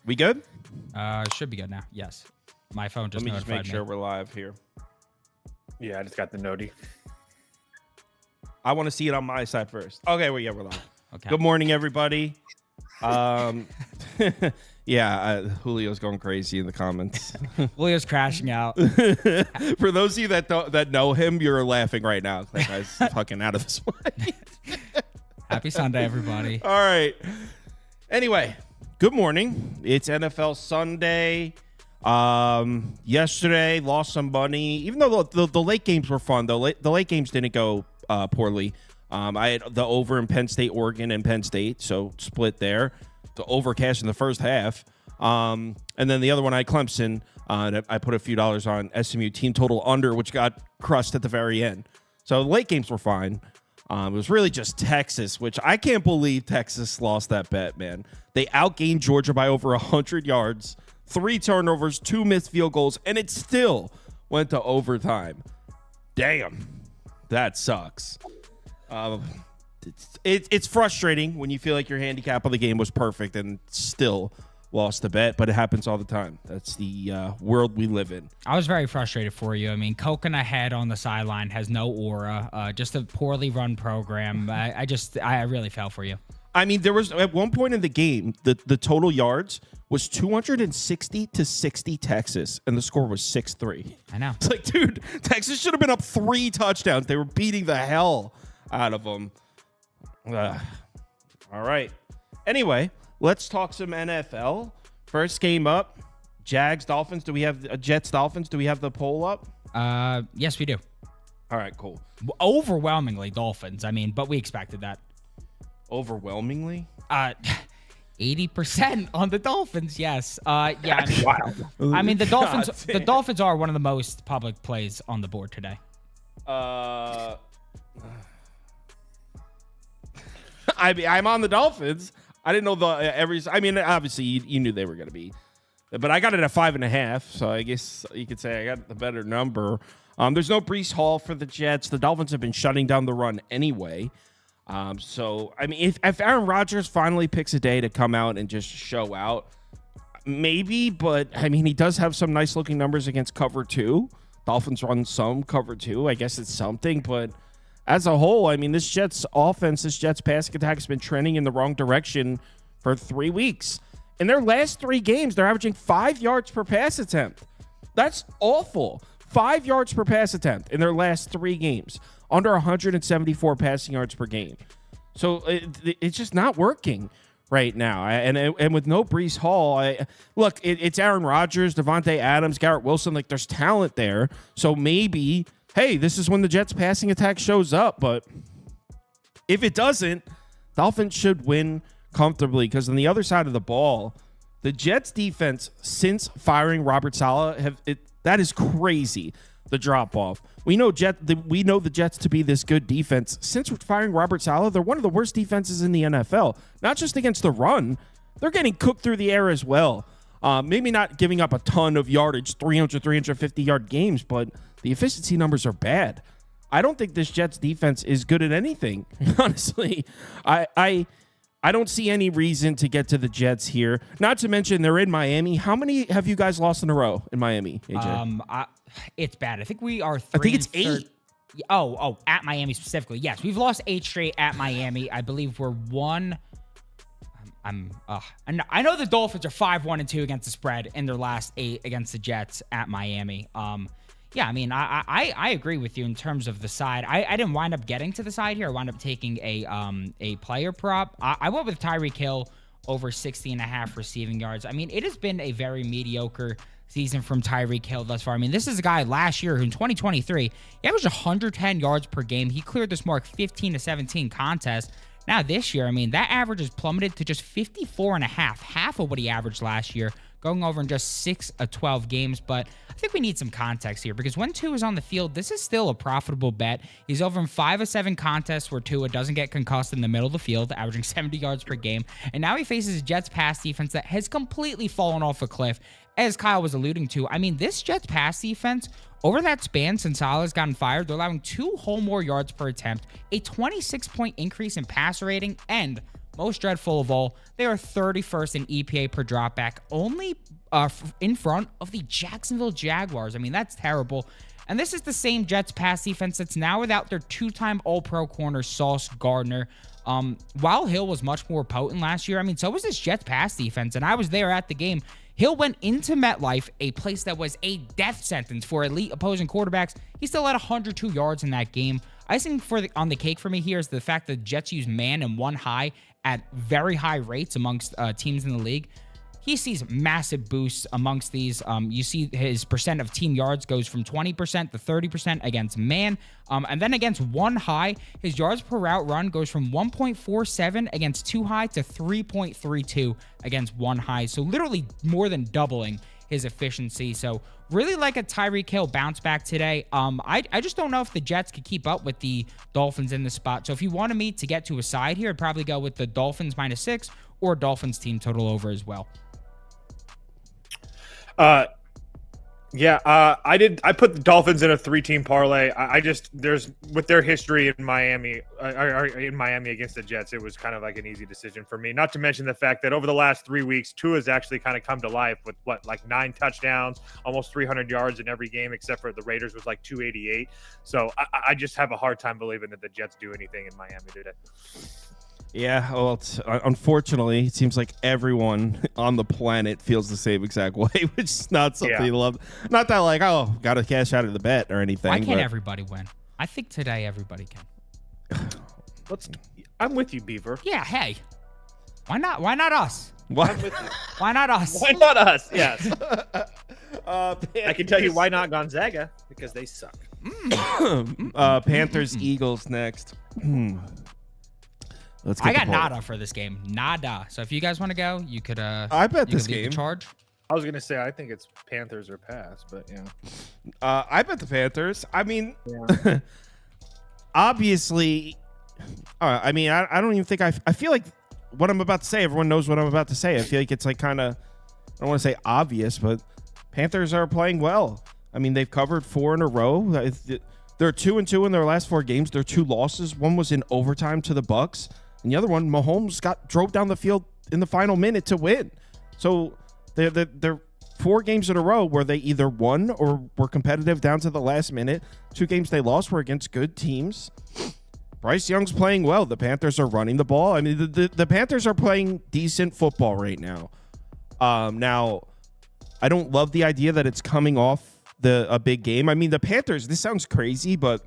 We good? Should be good now. Yes. My phone just Let me just make notified sure we're live here. Yeah, I just got the noti. I want to see it on my side first. Okay, we're live. Okay. Good morning, everybody. Julio's going crazy in the comments. Julio's crashing out. For those of you that know him, you're laughing right now. That guy's fucking out of his mind. Happy Sunday, everybody. All right. Anyway, good morning. It's NFL Sunday. Yesterday lost some money, even though the late games were fun. The late games didn't go poorly. I had the over in Penn State, Oregon, and Penn State, so split there. The over cash in the first half. And then the other one, I had Clemson. I put a few dollars on SMU team total under, which got crushed at the very end. So the late games were fine. It was really just Texas, which I can't believe Texas lost that bet, man. They outgained Georgia by over 100 yards, 3 turnovers, 2 missed field goals, and it still went to overtime. Damn, that sucks. It's frustrating when you feel like your handicap of the game was perfect and still lost the bet, but it happens all the time. That's the world we live in. I was very frustrated for you. I mean, coking ahead on the sideline has no aura. Just a poorly run program. I really fell for you. I mean, there was at one point in the game, the total yards was 260 to 60 Texas, and the score was 6-3. I know. It's like, dude, Texas should have been up 3 touchdowns. They were beating the hell out of them. All right. Anyway, let's talk some NFL. First game up, Jags, Dolphins. Do we have Jets, Dolphins? Do we have the poll up? Yes, we do. All right, cool. Overwhelmingly Dolphins. I mean, but we expected that. Overwhelmingly? 80% on the Dolphins. Yes. Yeah. I mean, Wow. I mean, the Dolphins. The Dolphins are one of the most public plays on the board today. I'm on the Dolphins. I didn't know obviously you knew they were going to be, but I got it at 5.5. So I guess you could say I got the better number. There's no Breece Hall for the Jets. The Dolphins have been shutting down the run anyway. So I mean, if Aaron Rodgers finally picks a day to come out and just show out, maybe. But I mean, he does have some nice looking numbers against cover 2. Dolphins run some cover 2. I guess it's something, but as a whole, I mean, this Jets offense, this Jets passing attack has been trending in the wrong direction for 3 weeks. In their last 3 games, they're averaging 5 yards per pass attempt. That's awful. 5 yards per pass attempt in their last 3 games, under 174 passing yards per game. So it's just not working right now. And with no Breece Hall, it's Aaron Rodgers, Devontae Adams, Garrett Wilson. Like, there's talent there. So maybe, hey, this is when the Jets passing attack shows up. But if it doesn't, Dolphins should win comfortably, because on the other side of the ball, the Jets defense, since firing Robert Saleh, that is crazy, the drop-off. We know the Jets to be this good defense. Since firing Robert Saleh, they're one of the worst defenses in the NFL. Not just against the run, they're getting cooked through the air as well. Maybe not giving up a ton of yardage, 300, 350-yard games, but the efficiency numbers are bad. I don't think this Jets defense is good at anything, honestly. I don't see any reason to get to the Jets here. Not to mention they're in Miami. How many have you guys lost in a row in Miami, AJ? It's bad. I think we are 3. I think it's 8. Oh, at Miami specifically. Yes, we've lost 8 straight at Miami. I believe we're 1. I know the Dolphins are 5-1-2 against the spread in their last 8 against the Jets at Miami. Yeah, I mean, I agree with you in terms of the side. I didn't wind up getting to the side here. I wound up taking a player prop. I went with Tyreek Hill over 60.5 receiving yards. I mean, it has been a very mediocre season from Tyreek Hill thus far. I mean, this is a guy last year who in 2023, he averaged 110 yards per game. He cleared this mark 15 to 17 contests. Now this year, I mean, that average has plummeted to just 54.5, half of what he averaged last year, going over in just 6 of 12 games. But I think we need some context here, because when Tua is on the field, this is still a profitable bet. He's over in 5 of 7 contests where Tua doesn't get concussed in the middle of the field, averaging 70 yards per game. And now he faces a Jets pass defense that has completely fallen off a cliff, as Kyle was alluding to. I mean, this Jets pass defense, over that span since Saleh's gotten fired, they're allowing 2 whole more yards per attempt, a 26-point increase in passer rating, and most dreadful of all, they are 31st in EPA per dropback, only in front of the Jacksonville Jaguars. I mean, that's terrible. And this is the same Jets pass defense that's now without their two-time All-Pro corner, Sauce Gardner. While Hill was much more potent last year, I mean, so was this Jets pass defense, and I was there at the game. Hill went into MetLife, a place that was a death sentence for elite opposing quarterbacks. He still had 102 yards in that game. Icing on the cake for me here is the fact that the Jets use man and one high at very high rates amongst teams in the league. He sees massive boosts amongst these. You see his percent of team yards goes from 20% to 30% against man. And then against one high, his yards per route run goes from 1.47 against two high to 3.32 against one high. So literally more than doubling his efficiency. So really like a Tyreek Hill bounce back today. I just don't know if the Jets could keep up with the Dolphins in this spot. So if you wanted me to get to a side here, I'd probably go with the Dolphins -6 or Dolphins team total over as well. I put the Dolphins in a 3-team parlay. There's with their history in Miami against the Jets, it was kind of like an easy decision for me. Not to mention the fact that over the last 3 weeks, Tua's actually kind of come to life with like 9 touchdowns, almost 300 yards in every game, except for the Raiders was like 288. So I just have a hard time believing that the Jets do anything in Miami today. Yeah, well, unfortunately, it seems like everyone on the planet feels the same exact way, which is not something you love. Not that like, oh, got to cash out of the bet or anything. Why can't everybody win? I think today everybody can. I'm with you, Beaver. Yeah, hey. Why not? Why not us? What? I'm with you. Why not us? Why not us? Yes. Panthers, I can tell you why not Gonzaga, because they suck. Panthers, Eagles next. Let's get I got nada for this game. Nada. So if you guys want to go, you could I bet this game. Charge. I was gonna say I think it's Panthers or pass, but yeah. I bet the Panthers. I mean, obviously, I mean, I don't even think I feel like what I'm about to say, everyone knows what I'm about to say. I feel like it's like kind of, I don't want to say obvious, but Panthers are playing well. I mean, they've covered 4 in a row. They're 2-2 in their last 4 games. Their 2 losses, one was in overtime to the Bucs, and the other one, Mahomes drove down the field in the final minute to win. So they're 4 games in a row where they either won or were competitive down to the last minute. 2 games they lost were against good teams. Bryce Young's playing well. The Panthers are running the ball. I mean, the Panthers are playing decent football right now. Now, I don't love the idea that it's coming off a big game. I mean, the Panthers, this sounds crazy, but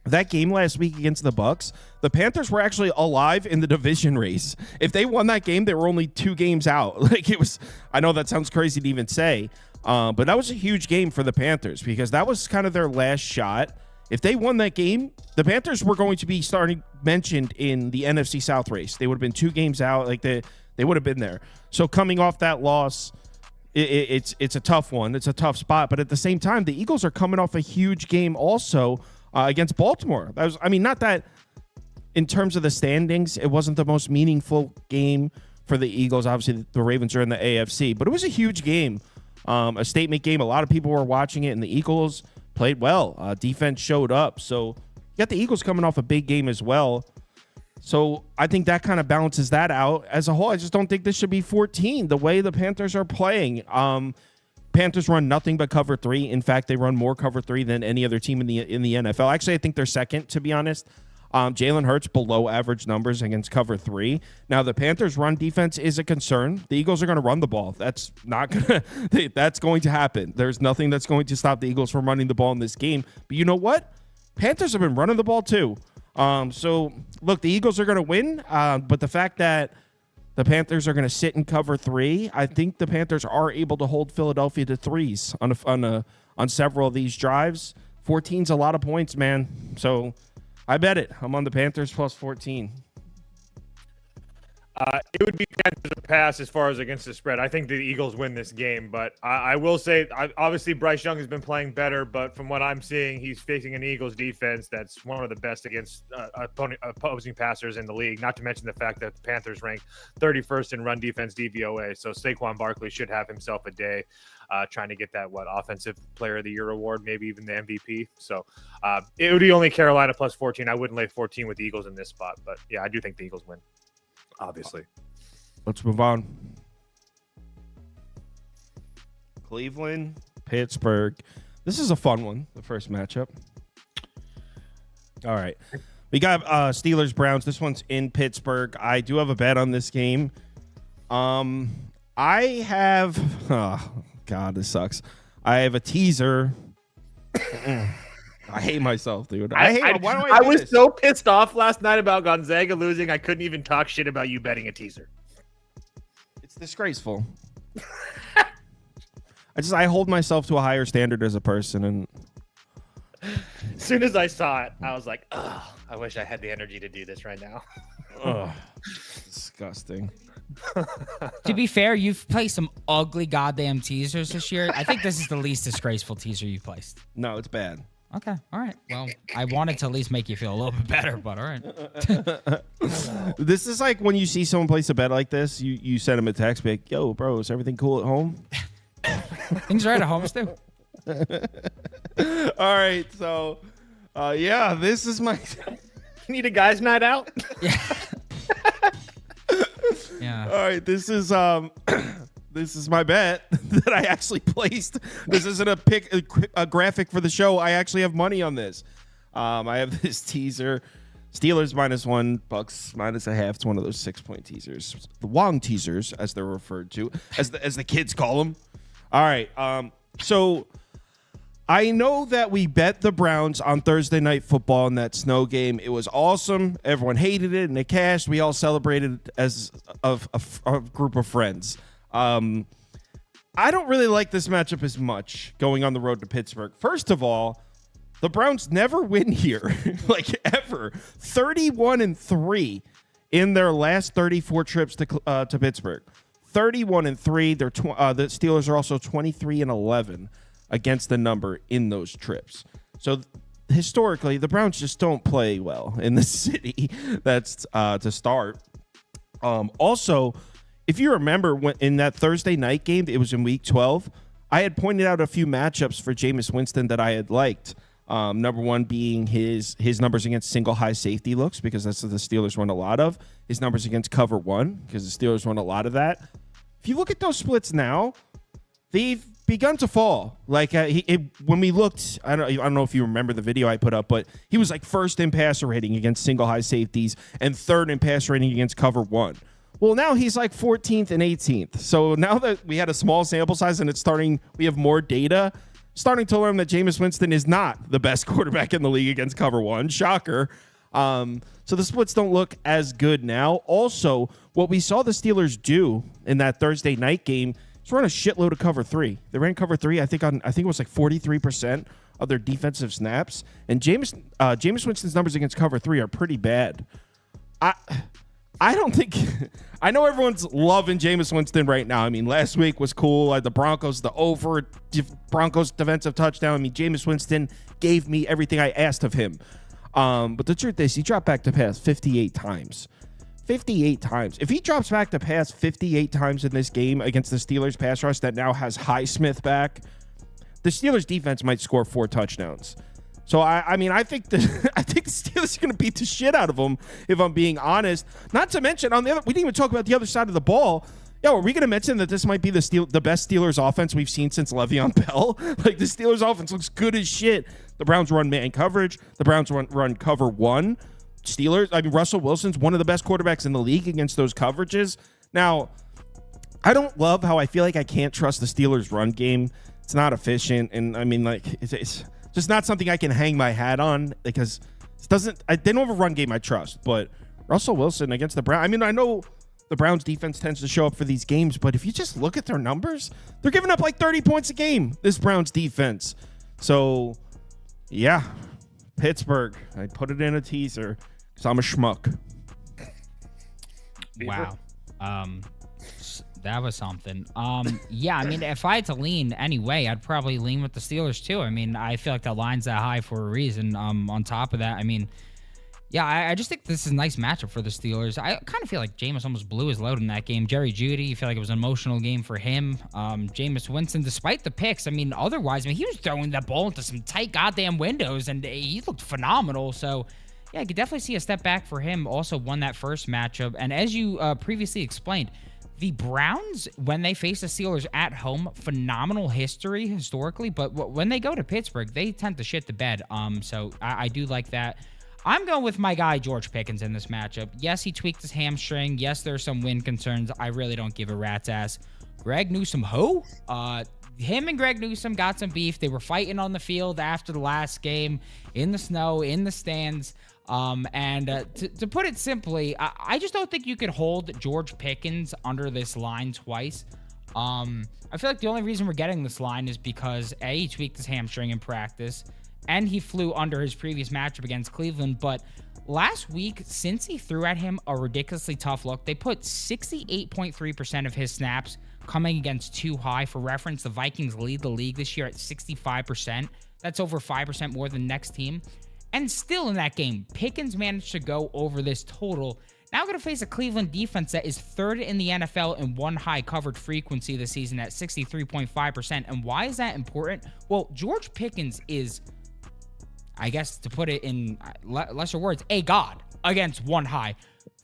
that game last week against the Bucs, the Panthers were actually alive in the division race. If they won that game, they were only 2 games out. Like it was, I know that sounds crazy to even say, but that was a huge game for the Panthers because that was kind of their last shot. If they won that game, the Panthers were going to be mentioned in the NFC South race. They would have been 2 games out. Like they would have been there. So coming off that loss, it's a tough one. It's a tough spot. But at the same time, the Eagles are coming off a huge game also against Baltimore. That was, I mean, not that in terms of the standings, it wasn't the most meaningful game for the Eagles. Obviously, the Ravens are in the AFC, but it was a huge game, a statement game. A lot of people were watching it, and the Eagles played well. Defense showed up. So you got the Eagles coming off a big game as well. So I think that kind of balances that out. As a whole, I just don't think this should be 14 the way the Panthers are playing. Panthers run nothing but cover 3. In fact, they run more cover 3 than any other team in the NFL. Actually, I think they're second, to be honest. Jalen Hurts below average numbers against cover 3. Now, the Panthers' run defense is a concern. The Eagles are going to run the ball. That's not going to that's going to happen. There's nothing that's going to stop the Eagles from running the ball in this game. But you know what? Panthers have been running the ball too. So look, the Eagles are going to win. But the fact that the Panthers are going to sit in cover 3, I think the Panthers are able to hold Philadelphia to 3s on several of these drives. 14's a lot of points, man. So I bet it. I'm on the Panthers plus 14. It would be Panthers or pass as far as against the spread. I think the Eagles win this game, but I will say, obviously Bryce Young has been playing better, but from what I'm seeing, he's facing an Eagles defense that's one of the best against opposing passers in the league, not to mention the fact that the Panthers rank 31st in run defense DVOA, so Saquon Barkley should have himself a day trying to get that, Offensive Player of the Year award, maybe even the MVP. So it would be only Carolina plus 14. I wouldn't lay 14 with the Eagles in this spot, but yeah, I do think the Eagles win. obviously. Let's move on. Cleveland, Pittsburgh. This is a fun one, the first matchup. All right. We got Steelers, Browns. This one's in Pittsburgh. I do have a bet on this game. I have... Oh, God, this sucks. I have a teaser. I hate myself, dude. I was so pissed off last night about Gonzaga losing. I couldn't even talk shit about you betting a teaser. It's disgraceful. I hold myself to a higher standard as a person, and as soon as I saw it, I was like, "Oh, I wish I had the energy to do this right now." Ugh, disgusting. To be fair, you've placed some ugly goddamn teasers this year. I think this is the least disgraceful teaser you've placed. No, it's bad. Okay, all right. Well, I wanted to at least make you feel a little bit better, but all right. This is like when you see someone place a bet like this, you send them a text, be like, "Yo, bro, is everything cool at home?" Things are right at home still. All right, so yeah, this is my Need a guys' night out? Yeah. Yeah. All right, this is this is my bet that I actually placed. This isn't a graphic for the show. I actually have money on this. I have this teaser. Steelers -1, Bucks -0.5. It's one of those 6-point teasers. The Wong teasers, as they're referred to, as the kids call them. All right. So I know that we bet the Browns on Thursday Night Football in that snow game. It was awesome. Everyone hated it, and it cashed. We all celebrated as a group of friends. I don't really like this matchup as much going on the road to Pittsburgh. First of all, the Browns never win here, like ever. 31-3 in their last 34 trips to Pittsburgh. 31-3. The Steelers are also 23-11 against the number in those trips. So historically, the Browns just don't play well in the city. That's to start. Also, if you remember, when in that Thursday night game, it was in Week 12, I had pointed out a few matchups for Jameis Winston that I had liked. Number one being his numbers against single high safety looks, because that's what the Steelers run a lot of. His numbers against cover one, because the Steelers run a lot of that. If you look at those splits now, they've begun to fall. Like when we looked, I don't know if you remember the video I put up, but he was like first in passer rating against single high safeties and third in passer rating against cover one. Well, now he's like 14th and 18th. So now that we had a small sample size and we have more data, starting to learn that Jameis Winston is not the best quarterback in the league against cover one. Shocker. So the splits don't look as good now. Also, what we saw the Steelers do in that Thursday night game is run a shitload of cover three. They ran cover three, I think it was like 43% of their defensive snaps. And Jameis Winston's numbers against cover three are pretty bad. I don't think – I know everyone's loving Jameis Winston right now. I mean, last week was cool. The Broncos, Broncos defensive touchdown. I mean, Jameis Winston gave me everything I asked of him. But the truth is, he dropped back to pass 58 times. 58 times. If he drops back to pass 58 times in this game against the Steelers pass rush that now has Highsmith back, the Steelers defense might score 4 touchdowns. So, I mean, I think the Steelers are going to beat the shit out of them, if I'm being honest. Not to mention, we didn't even talk about the other side of the ball. Yo, are we going to mention that this might be the best Steelers offense we've seen since Le'Veon Bell? Like, the Steelers offense looks good as shit. The Browns run man coverage. The Browns run cover one. Russell Wilson's one of the best quarterbacks in the league against those coverages. Now, I don't love how I feel like I can't trust the Steelers' run game. It's not efficient, and I mean, like, it's just not something I can hang my hat on, because they don't have a run game I trust. But Russell Wilson against the Browns, I mean, I know the Browns defense tends to show up for these games, but if you just look at their numbers, they're giving up like 30 points a game, this Browns defense. So, yeah, Pittsburgh. I put it in a teaser because I'm a schmuck. Wow. That was something. Yeah, I mean, if I had to lean anyway, I'd probably lean with the Steelers too. I mean, I feel like that line's that high for a reason. On top of that, I mean, yeah, I just think this is a nice matchup for the Steelers. I kind of feel like Jameis almost blew his load in that game. Jerry Jeudy, I feel like it was an emotional game for him. Jameis Winston, despite the picks, I mean, otherwise, I mean, he was throwing that ball into some tight goddamn windows, and he looked phenomenal. So, Yeah, I could definitely see a step back for him. Also won that first matchup. And as you previously explained, the Browns, when they face the Steelers at home, phenomenal history historically. But when they go to Pittsburgh, they tend to shit the bed. So I do like that. I'm going with my guy, George Pickens, in this matchup. Yes, he tweaked his hamstring. Yes, there's some wind concerns. I really don't give a rat's ass. Greg Newsome, who? Him and Greg Newsome got some beef. They were fighting on the field after the last game, in the snow, in the stands. To put it simply, I just don't think you could hold George Pickens under this line twice. I feel like the only reason we're getting this line is because A, he tweaked his hamstring in practice, and he flew under his previous matchup against Cleveland. But last week, since he threw at him a ridiculously tough look, they put 68.3% of his snaps coming against too high. For reference, the Vikings lead the league this year at 65%. That's over 5% more than the next team. And still in that game, Pickens managed to go over this total. Now going to face a Cleveland defense that is third in the NFL in one high covered frequency this season at 63.5%. And why is that important? Well, George Pickens is, I guess to put it in lesser words, a god against one high.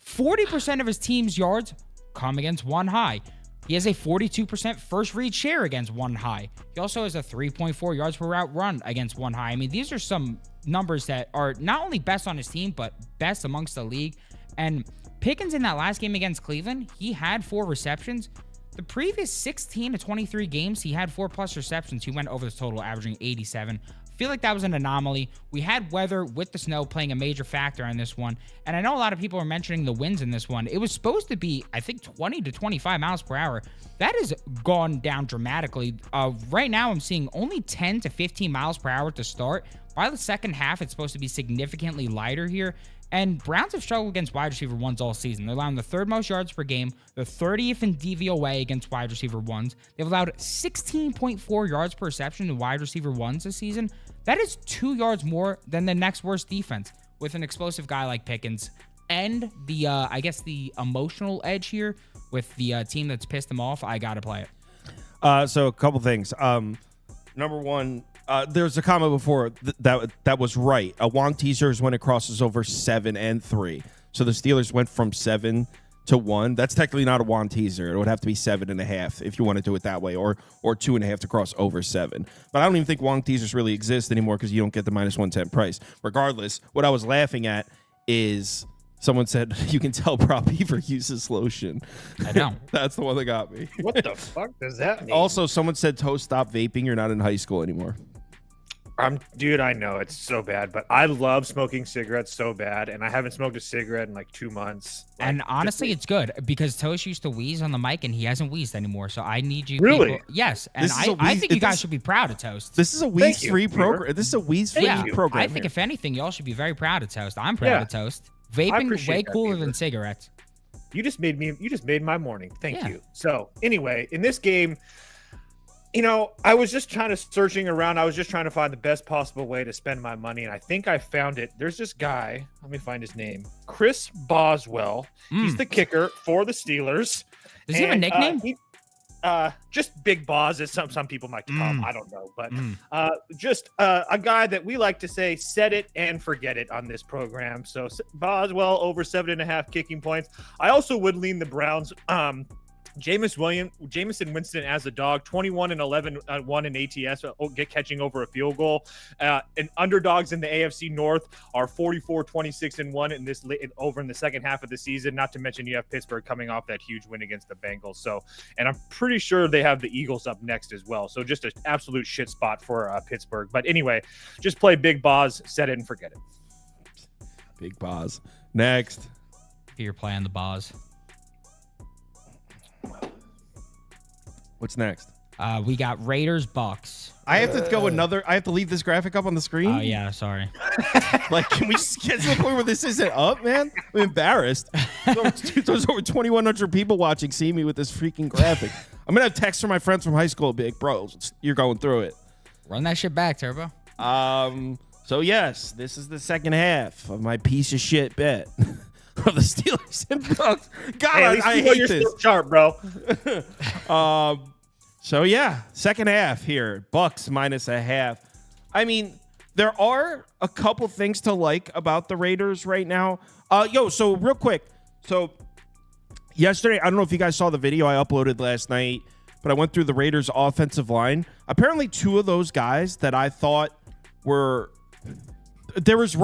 40% of his team's yards come against one high. He has a 42% first read share against one high. He also has a 3.4 yards per route run against one high. I mean, these are some numbers that are not only best on his team, but best amongst the league. And Pickens in that last game against Cleveland, he had 4 receptions. The previous 16 to 23 games, he had 4+ receptions. He went over the total, averaging 87. I feel like that was an anomaly. We had weather with the snow playing a major factor in this one. And I know a lot of people are mentioning the winds in this one. It was supposed to be, I think, 20 to 25 miles per hour. That has gone down dramatically. Right now, I'm seeing only 10 to 15 miles per hour to start. By the second half, it's supposed to be significantly lighter here. And Browns have struggled against wide receiver ones all season. They're allowing the 3rd most yards per game, the 30th in DVOA against wide receiver ones. They've allowed 16.4 yards per reception to wide receiver ones this season. That is 2 yards more than the next worst defense. With an explosive guy like Pickens and the, I guess, the emotional edge here with the team that's pissed him off, I got to play it. So a couple things. Number one, there's a comment before that was right. A Wong teasers when it crosses over 7 and 3. So the Steelers went from 7 to 1. That's technically not a Wong teaser. It would have to be 7.5 if you want to do it that way, or 2.5 to cross over 7. But I don't even think Wong teasers really exist anymore because you don't get the -110 price. Regardless, what I was laughing at is someone said you can tell Prop Beaver uses lotion. I know. That's the one that got me. What the fuck does that mean? Also, someone said Toast, stop vaping. You're not in high school anymore. Dude, I know it's so bad, but I love smoking cigarettes so bad, and I haven't smoked a cigarette in like 2 months. And honestly, it's good because Toast used to wheeze on the mic, and he hasn't wheezed anymore. So I need you. Really? People, yes, and I think you guys should be proud of Toast. This is a wheeze-free program. This is a wheeze-free program. I think if anything, y'all should be very proud of Toast. I'm proud of Toast. Vaping way cooler than cigarettes. You just made my morning. Thank you. So anyway, in this game, I was just searching around. I was just trying to find the best possible way to spend my money, and I think I found it. There's this guy. Let me find his name. Chris Boswell. He's the kicker for the Steelers. Does he have a nickname? Just Big Boz, as some people might call him. I don't know, but just a guy that we like to say, set it and forget it on this program. So Boswell over 7.5 kicking points. I also would lean the Browns. Jamison Winston as a dog, 21-11, 1 in ATS, catching over a field goal. And underdogs in the AFC North are 44-26-1 in this over in the second half of the season. Not to mention you have Pittsburgh coming off that huge win against the Bengals. So, and I'm pretty sure they have the Eagles up next as well. So just an absolute shit spot for Pittsburgh. But anyway, just play Big Boz, set it and forget it. Big Boz. Next. You're playing the Boz. What's next? We got Raiders Bucks. I have to go I have to leave this graphic up on the screen. Oh yeah, sorry. Like, can we just get to the point where this isn't up, man? I'm embarrassed. There's over 2,100 people watching, see me with this freaking graphic. I'm gonna have texts from my friends from high school, big bro. You're going through it. Run that shit back, Turbo. So yes, this is the second half of my piece of shit bet. Of the Steelers and Bucks. God, hey, I hate you're this. Still sharp, bro. So yeah, second half here. Bucks -0.5. I mean, There are a couple things to like about the Raiders right now. So real quick. So yesterday, I don't know if you guys saw the video I uploaded last night, but I went through the Raiders offensive line. Apparently 2 of those guys that I thought there was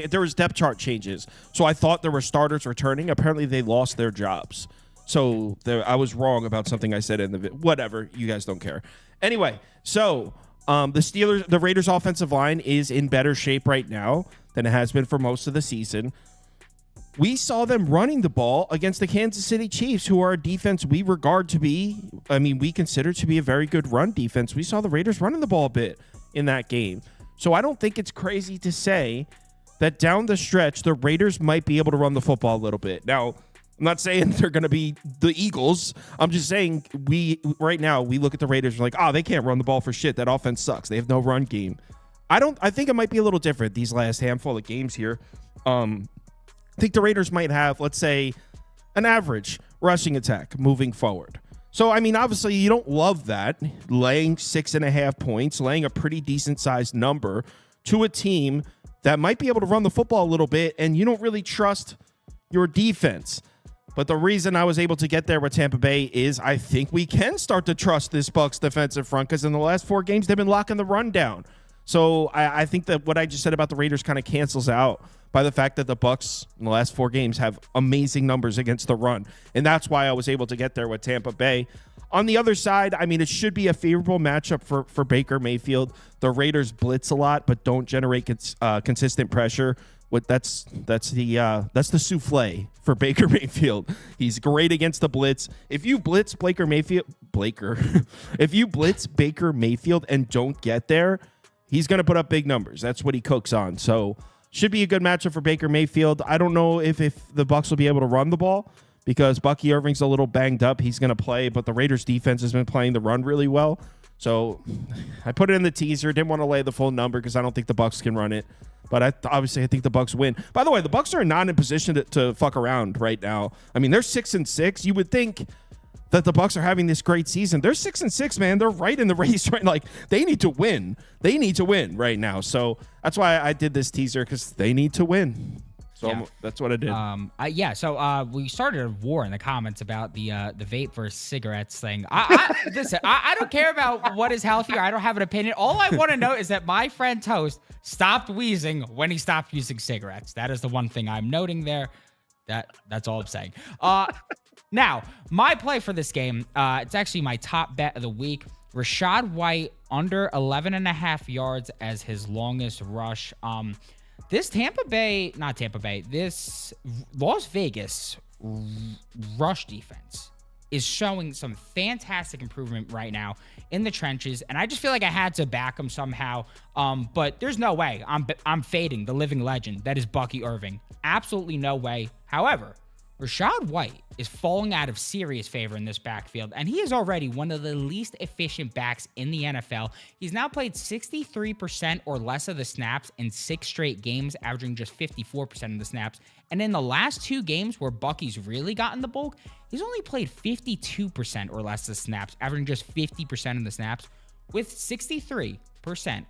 there was depth chart changes. So I thought there were starters returning. Apparently they lost their jobs. So I was wrong about something I said in the video. Whatever, you guys don't care. Anyway, so the Raiders offensive line is in better shape right now than it has been for most of the season. We saw them running the ball against the Kansas City Chiefs, who are a defense we consider to be a very good run defense. We saw the Raiders running the ball a bit in that game. So I don't think it's crazy to say that down the stretch, the Raiders might be able to run the football a little bit. Now, I'm not saying they're going to be the Eagles. I'm just saying right now we look at the Raiders and we're like, they can't run the ball for shit. That offense sucks. They have no run game. I think it might be a little different these last handful of games here. I think the Raiders might have, let's say, an average rushing attack moving forward. So, obviously you don't love that, laying 6.5 points, laying a pretty decent sized number to a team that might be able to run the football a little bit, and you don't really trust your defense. But the reason I was able to get there with Tampa Bay is I think we can start to trust this Bucs defensive front, because in the last 4 games, they've been locking the run down. So I think that what I just said about the Raiders kind of cancels out by the fact that the Bucs in the last 4 games have amazing numbers against the run. And that's why I was able to get there with Tampa Bay. On the other side, it should be a favorable matchup for Baker Mayfield. The Raiders blitz a lot, but don't generate consistent pressure. That's the souffle for Baker Mayfield. He's great against the blitz. If you blitz if you blitz Baker Mayfield and don't get there, he's going to put up big numbers. That's what he cooks on. So should be a good matchup for Baker Mayfield. I don't know if the Bucs will be able to run the ball because Bucky Irving's a little banged up. He's going to play, but the Raiders defense has been playing the run really well. So I put it in the teaser. Didn't want to lay the full number because I don't think the Bucs can run it. But I think the Bucs win. By the way, the Bucs are not in position to fuck around right now. They're 6-6. You would think that the Bucs are having this great season. They're 6-6, man. They're right in the race, right? Like, they need to win. They need to win right now. So that's why I did this teaser, because they need to win. So that's what I did. So we started a war in the comments about the vape versus cigarettes thing. Listen, I don't care about what is healthier. I don't have an opinion. All I want to know is that my friend Toast stopped wheezing when he stopped using cigarettes. That is the one thing I'm noting there. That's all I'm saying. Now, my play for this game, it's actually my top bet of the week. Rachaad White under 11.5 yards as his longest rush. This Las Vegas rush defense is showing some fantastic improvement right now in the trenches, and I just feel like I had to back him somehow. But there's no way I'm fading the living legend that is Bucky Irving. Absolutely no way. However, Rachaad White is falling out of serious favor in this backfield, and he is already one of the least efficient backs in the NFL. He's now played 63% or less of the snaps in 6 straight games, averaging just 54% of the snaps. And in the last 2 games where Bucky's really gotten the bulk, he's only played 52% or less of the snaps, averaging just 50% of the snaps. With 63%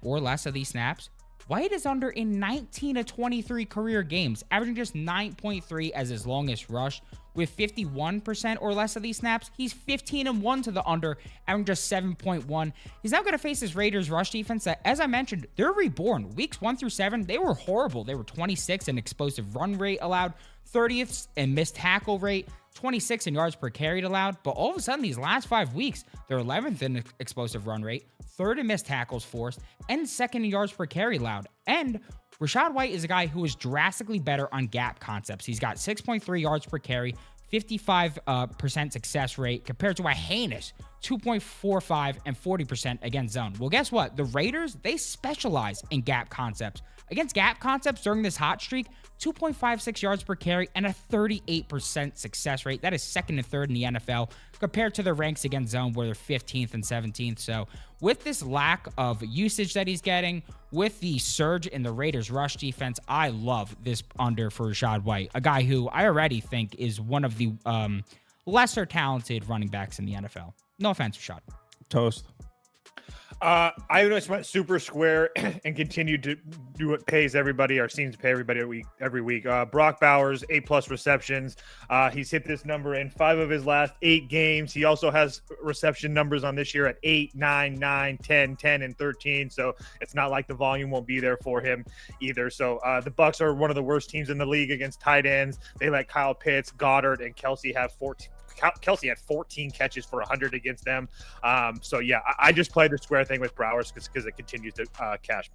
or less of these snaps, White is under in 19 of 23 career games, averaging just 9.3 as his longest rush. With 51% or less of these snaps, he's 15-1 to the under, averaging just 7.1. He's now going to face this Raiders rush defense that, as I mentioned, they're reborn. Weeks 1 through 7, they were horrible. They were 26th in explosive run rate allowed, 30th in missed tackle rate, 26 in yards per carry allowed. But all of a sudden, these last 5 weeks, they're 11th in explosive run rate, 3rd in missed tackles forced, and 2nd in yards per carry allowed. And Rachaad White is a guy who is drastically better on gap concepts. He's got 6.3 yards per carry, 55% success rate compared to a heinous 2.45 and 40% against zone. Well, guess what? The Raiders, they specialize in gap concepts. Against gap concepts during this hot streak, 2.56 yards per carry and a 38% success rate. That is 2nd and 3rd in the NFL compared to their ranks against zone where they're 15th and 17th. So with this lack of usage that he's getting, with the surge in the Raiders rush defense, I love this under for Rachaad White, a guy who I already think is one of the lesser talented running backs in the NFL. No offense, Rashad. Toast. I just went super square and continued to do what pays everybody or seems to pay everybody every week. Brock Bowers, 8+ receptions. He's hit this number in 5 of his last 8 games. He also has reception numbers on this year at 8, 9, 9, 10, 10, and 13. So it's not like the volume won't be there for him either. So the Bucs are one of the worst teams in the league against tight ends. They let Kyle Pitts, Goddard, and Kelsey have 14. Kelsey had 14 catches for 100 against them. So yeah, I just played the square thing with Browers because it continues to cash.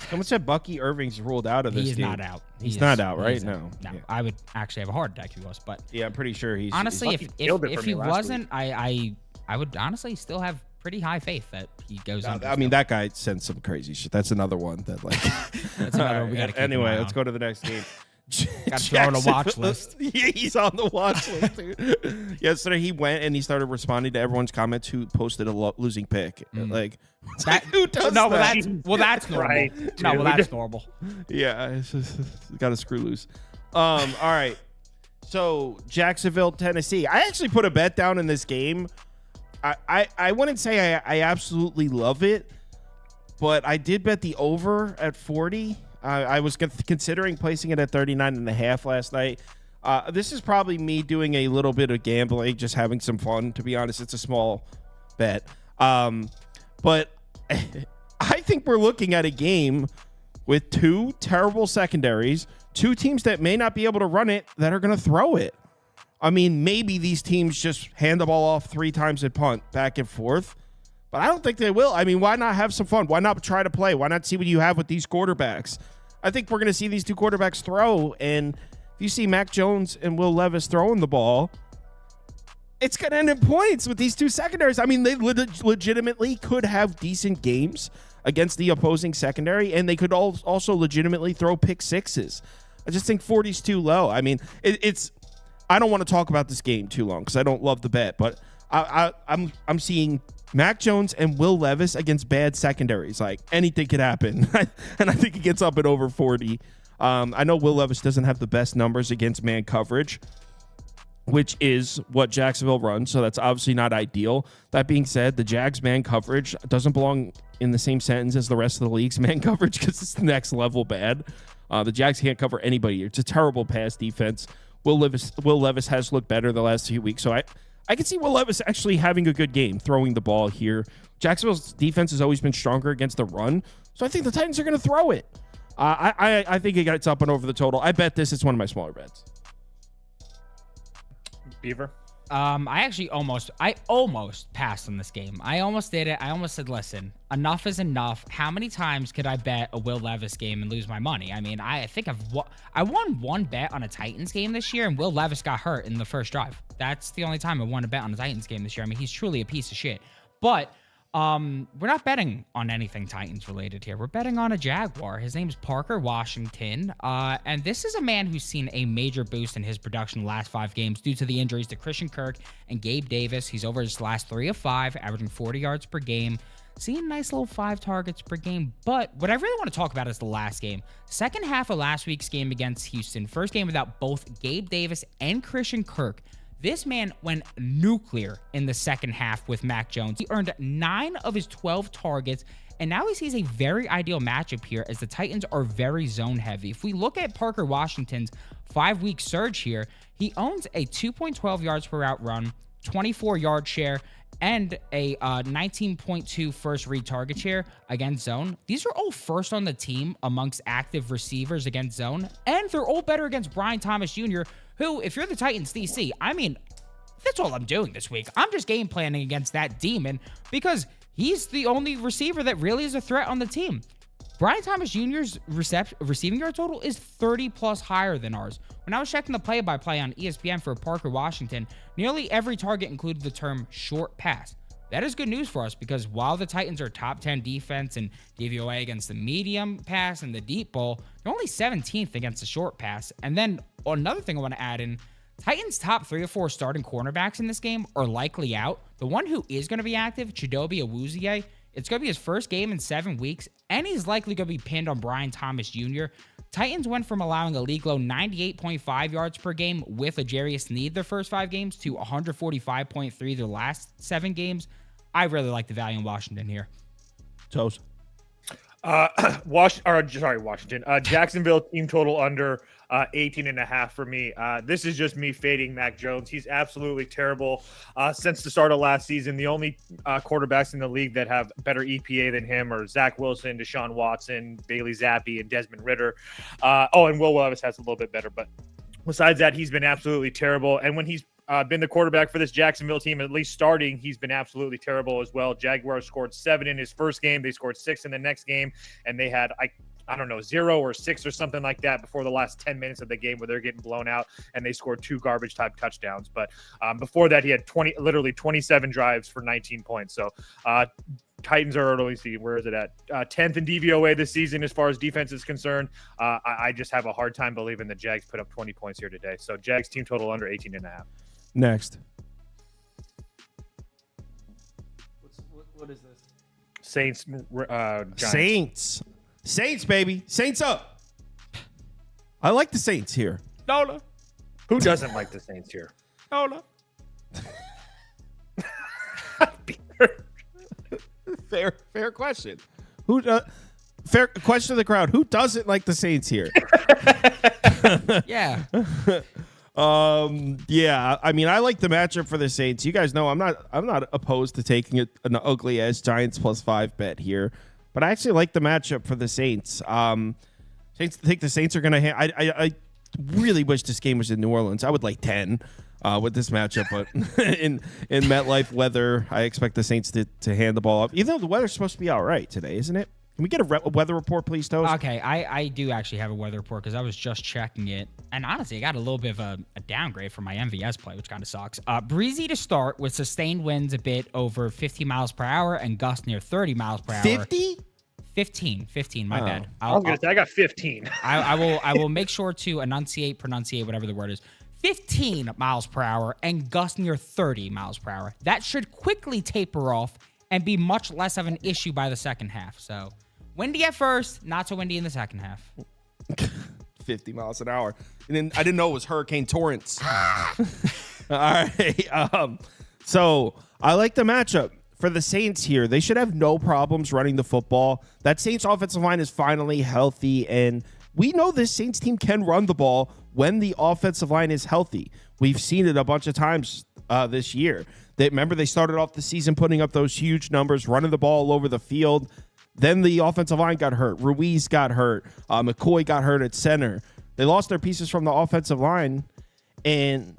Someone said Bucky Irving's ruled out of this He's game. not out. He's not out, right? No. No, Yeah. I would actually have a heart attack if he was. But Yeah, I'm pretty sure he's honestly, Bucky killed it if for he me last wasn't, I would honestly still have pretty high faith that he goes on. I mean, that guy sends some crazy shit. That's another one that like. That's another one we gotta keep an Anyway, eye let's on. go to the next game. Got to throw on a watch list. Yeah, he's on the watch list. Dude. Yesterday, he went and he started responding to everyone's comments who posted a losing pick. Like, it's like, who does no, that? that's normal. Right, No, well, dude. that's normal. Yeah, it's just got to screw loose. All right. So Jacksonville, Tennessee. I actually put a bet down in this game. I wouldn't say I absolutely love it, but I did bet the over at 40. I was considering placing it at 39.5 last night. This is probably me doing a little bit of gambling, just having some fun. To be honest, it's a small bet. But I think we're looking at a game with 2 terrible secondaries, 2 teams that may not be able to run it that are going to throw it. I mean, maybe these teams just hand the ball off 3 times and punt back and forth, but I don't think they will. I mean, why not have some fun? Why not try to play? Why not see what you have with these quarterbacks? I think we're going to see these 2 quarterbacks throw, and if you see Mac Jones and Will Levis throwing the ball, it's going to end in points with these 2 secondaries. I mean, they legitimately could have decent games against the opposing secondary, and they could also legitimately throw pick sixes. I just think 40's too low. I mean, it's I don't want to talk about this game too long because I don't love the bet, but I'm seeing Mac Jones and Will Levis against bad secondaries. Like, anything could happen. And I think it gets up at over 40. I know Will Levis doesn't have the best numbers against man coverage, which is what Jacksonville runs, so that's obviously not ideal. That being said, the Jags man coverage doesn't belong in the same sentence as the rest of the league's man coverage because it's next level bad. The Jags can't cover anybody. It's a terrible pass defense. Will Levis has looked better the last few weeks, so I can see Will Levis actually having a good game throwing the ball here. Jacksonville's defense has always been stronger against the run, so I think the Titans are going to throw it. I think it gets up and over the total. I bet this. It's one of my smaller bets. Beaver. I almost passed on this game. I almost did it. I almost said, listen, enough is enough. How many times could I bet a Will Levis game and lose my money? I mean, I think I won 1 bet on a Titans game this year, and Will Levis got hurt in the first drive. That's the only time I won a bet on a Titans game this year. I mean, he's truly a piece of shit. But we're not betting on anything Titans related here. We're betting on a Jaguar. His name's Parker Washington. And this is a man who's seen a major boost in his production the last 5 games due to the injuries to Christian Kirk and Gabe Davis. He's over his last 3 of 5, averaging 40 yards per game. Seeing nice little 5 targets per game. But what I really want to talk about is the last game. Second half of last week's game against Houston. First game without both Gabe Davis and Christian Kirk. This man went nuclear in the second half with Mac Jones. He earned 9 of his 12 targets, and now he sees a very ideal matchup here as the Titans are very zone heavy. If we look at Parker Washington's 5-week surge here, he owns a 2.12 yards per route run, 24-yard share, and a 19.2 first read target share against zone. These are all first on the team amongst active receivers against zone, and they're all better against Brian Thomas Jr., who, if you're the Titans DC, I mean, that's all I'm doing this week. I'm just game planning against that demon because he's the only receiver that really is a threat on the team. Brian Thomas Jr.'s receiving yard total is 30+ higher than ours. When I was checking the play-by-play on ESPN for Parker Washington, nearly every target included the term short pass. That is good news for us because while the Titans are top 10 defense in DVOA against the medium pass and the deep ball, they're only 17th against the short pass. And then another thing I want to add in, Titans' top 3 or 4 starting cornerbacks in this game are likely out. The one who is going to be active, Chidobe Awuzie, it's going to be his first game in 7 weeks, and he's likely going to be pinned on Brian Thomas Jr. Titans went from allowing a league low 98.5 yards per game with L'Jarius Sneed their first 5 games to 145.3 their last 7 games. I really like the value in Washington here. Toast. Washington. Jacksonville team total under 18.5 for me. This is just me fading Mac Jones. He's absolutely terrible. Since the start of last season, the only quarterbacks in the league that have better EPA than him are Zach Wilson, Deshaun Watson, Bailey Zappi, and Desmond Ridder. And Will Levis has a little bit better, but besides that, he's been absolutely terrible. And when he's been the quarterback for this Jacksonville team, at least starting, he's been absolutely terrible as well. Jaguars scored 7 in his first game. They scored 6 in the next game, and they had, I don't know, 0 or 6 or something like that before the last 10 minutes of the game where they're getting blown out, and they scored 2 garbage type touchdowns. But before that, he had 27 drives for 19 points. So Titans are early seed. Where is it at? 10th in DVOA this season as far as defense is concerned. I just have a hard time believing the Jags put up 20 points here today. So Jags team total under 18.5. Next. What is this? Saints. Giants. Saints, baby. Saints up. I like the Saints here. Nola. Who doesn't like the Saints here? Nola. Fair question. Fair question to the crowd. Who doesn't like the Saints here? Yeah. Yeah. I mean, I like the matchup for the Saints. You guys know I'm not opposed to taking an ugly ass Giants +5 bet here, but I actually like the matchup for the Saints. I think the Saints are gonna. I really wish this game was in New Orleans. I would like 10 with this matchup, but in MetLife weather, I expect the Saints to hand the ball up. Even though the weather's supposed to be all right today, isn't it? Can we get a weather report, please, Toast? Okay, I do actually have a weather report because I was just checking it. And honestly, I got a little bit of a downgrade from my MVS play, which kind of sucks. Breezy to start with sustained winds a bit over 50 miles per hour and gusts near 30 miles per hour. 50? 15, my bad. I was going to say, I got 15. I will make sure to pronunciate, whatever the word is. 15 miles per hour and gusts near 30 miles per hour. That should quickly taper off and be much less of an issue by the second half. So windy at first, not so windy in the second half. 50 miles an hour. And then I didn't know it was Hurricane Torrance. All right. So I like the matchup for the Saints here. They should have no problems running the football. That Saints offensive line is finally healthy, and we know this Saints team can run the ball when the offensive line is healthy. We've seen it a bunch of times this year. Remember, they started off the season putting up those huge numbers, running the ball all over the field. Then the offensive line got hurt. Ruiz got hurt. McCoy got hurt at center. They lost their pieces from the offensive line, and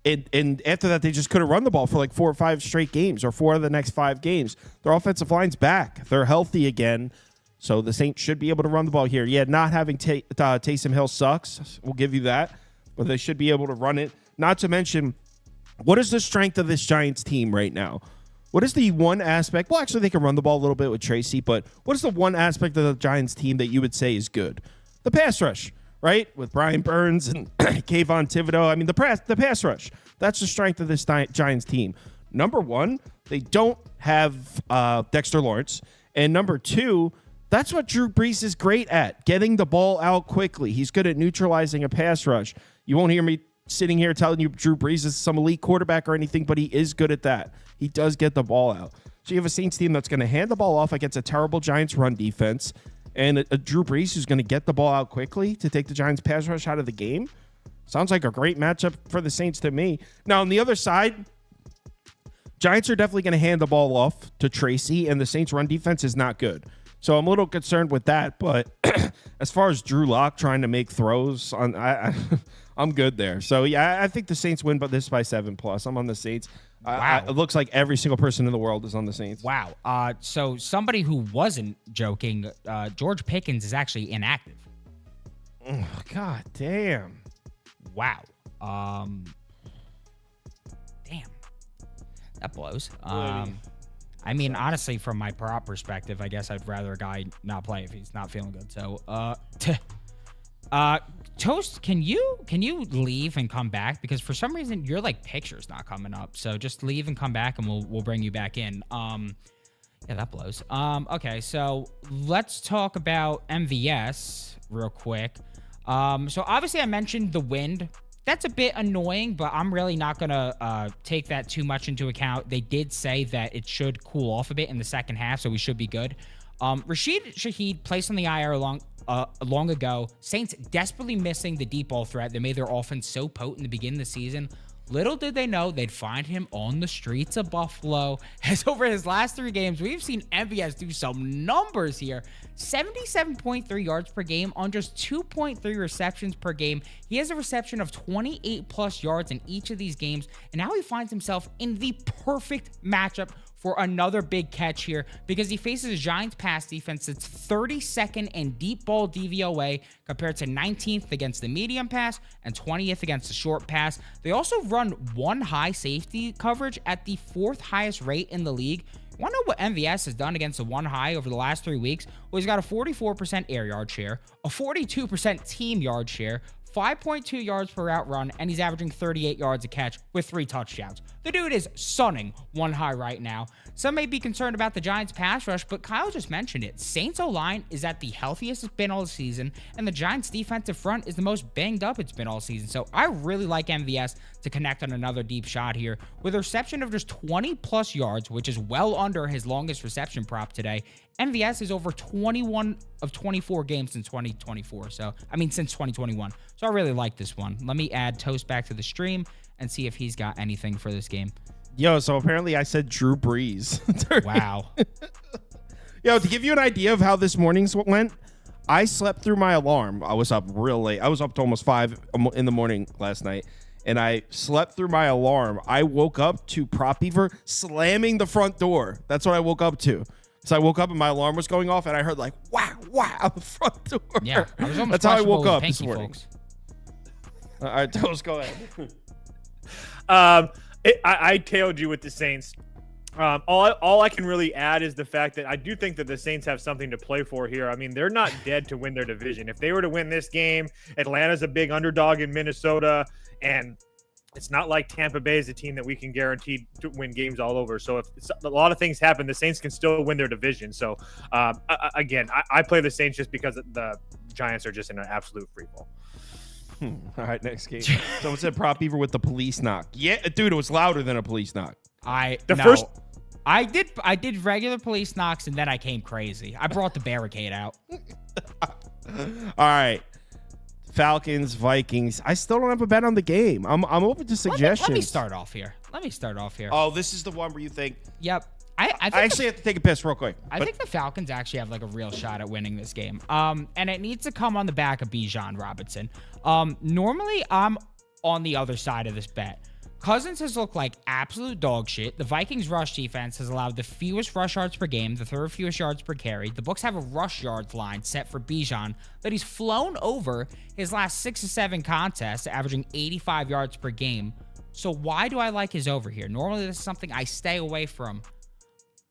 after that, they just couldn't run the ball for like 4 or 5 straight games, or 4 of the next 5 games. Their offensive line's back. They're healthy again. So the Saints should be able to run the ball here. Yeah, not having Taysom Hill sucks. We'll give you that. But they should be able to run it. Not to mention, what is the strength of this Giants team right now? What is the one aspect? Well, actually, they can run the ball a little bit with Tracy, but what is the one aspect of the Giants team that you would say is good? The pass rush, right? With Brian Burns and Kayvon Thibodeau. I mean, the pass rush. That's the strength of this Giants team. Number one, they don't have Dexter Lawrence. And number two, that's what Drew Brees is great at, getting the ball out quickly. He's good at neutralizing a pass rush. You won't hear me sitting here telling you Drew Brees is some elite quarterback or anything, but he is good at that. He does get the ball out. So you have a Saints team that's going to hand the ball off against a terrible Giants run defense, and a Drew Brees who's going to get the ball out quickly to take the Giants pass rush out of the game. Sounds like a great matchup for the Saints to me. Now, on the other side, Giants are definitely going to hand the ball off to Tracy, and the Saints run defense is not good. So I'm a little concerned with that, but as far as Drew Lock trying to make throws, I'm good there. So yeah, I think the Saints win, but this by 7+. I'm on the Saints. Wow. It looks like every single person in the world is on the Saints. Wow. So somebody who wasn't joking, George Pickens is actually inactive. Oh, God damn. Wow. Damn. That blows. I mean, honestly, from my prop perspective, I guess I'd rather a guy not play if he's not feeling good. So, Toast, can you leave and come back? Because for some reason your picture's not coming up. So just leave and come back, and we'll bring you back in. Yeah, that blows. Okay, so let's talk about MVS real quick. So obviously I mentioned the wind That's a bit annoying, but I'm really not going to take that too much into account. They did say that it should cool off a bit in the second half, so we should be good. Rashid Shaheed placed on the IR long ago. Saints desperately missing the deep ball threat that made their offense so potent to begin the season. Little did they know they'd find him on the streets of Buffalo. As over his last 3 games, we've seen MVS do some numbers here. 77.3 yards per game on just 2.3 receptions per game. He has a reception of 28 plus yards in each of these games, and now he finds himself in the perfect matchup for another big catch here, because he faces a Giants pass defense that's 32nd in deep ball DVOA compared to 19th against the medium pass and 20th against the short pass. They also run 1 high safety coverage at the 4th highest rate in the league. You want to know what MVS has done against the 1 high over the last 3 weeks? Well, he's got a 44% air yard share, a 42% team yard share, 5.2 yards per route run, and he's averaging 38 yards a catch with 3 touchdowns. The dude is sunning 1 high right now. Some may be concerned about the Giants pass rush, but Kyle just mentioned it. Saints O-line is at the healthiest it's been all season, and the Giants defensive front is the most banged up it's been all season. So I really like MVS to connect on another deep shot here. With a reception of just 20 plus yards, which is well under his longest reception prop today, MVS is over 21 of 24 games since 2024. Since 2021. So I really like this one. Let me add Toast back to the stream and see if he's got anything for this game. Yo, so apparently I said Drew Brees. Wow. Yo, to give you an idea of how this morning's went, I slept through my alarm. I was up real late. I was up to almost 5 in the morning last night, and I slept through my alarm. I woke up to Prop Beaver slamming the front door. That's what I woke up to. So I woke up and my alarm was going off, and I heard like, wow, on the front door. Yeah, I was almost That's how I woke up Pinky, this morning. Folks. All right, Toast, go ahead. I tailed you with the Saints. All I can really add is the fact that I do think that the Saints have something to play for here. I mean, they're not dead to win their division. If they were to win this game, Atlanta's a big underdog in Minnesota, and it's not like Tampa Bay is a team that we can guarantee to win games all over. So if a lot of things happen, the Saints can still win their division. So again, I play the Saints just because the Giants are just in an absolute free fall. All right, next game. Someone said Prop Beaver with the police knock. Yeah, dude, it was louder than a police knock. I did regular police knocks, and then I came crazy. I brought the barricade out. All right. Falcons, Vikings. I still don't have a bet on the game. I'm open to suggestions. Let me start off here. Oh, this is the one where you think. Yep. I actually have to take a piss real quick. I think the Falcons actually have like a real shot at winning this game. And it needs to come on the back of Bijan Robinson. Normally I'm on the other side of this bet. Cousins has looked like absolute dog shit. The Vikings rush defense has allowed the fewest rush yards per game, the 3rd fewest yards per carry. The books have a rush yards line set for Bijan that he's flown over his last 6 or 7 contests, averaging 85 yards per game. So why do I like his over here? Normally this is something I stay away from.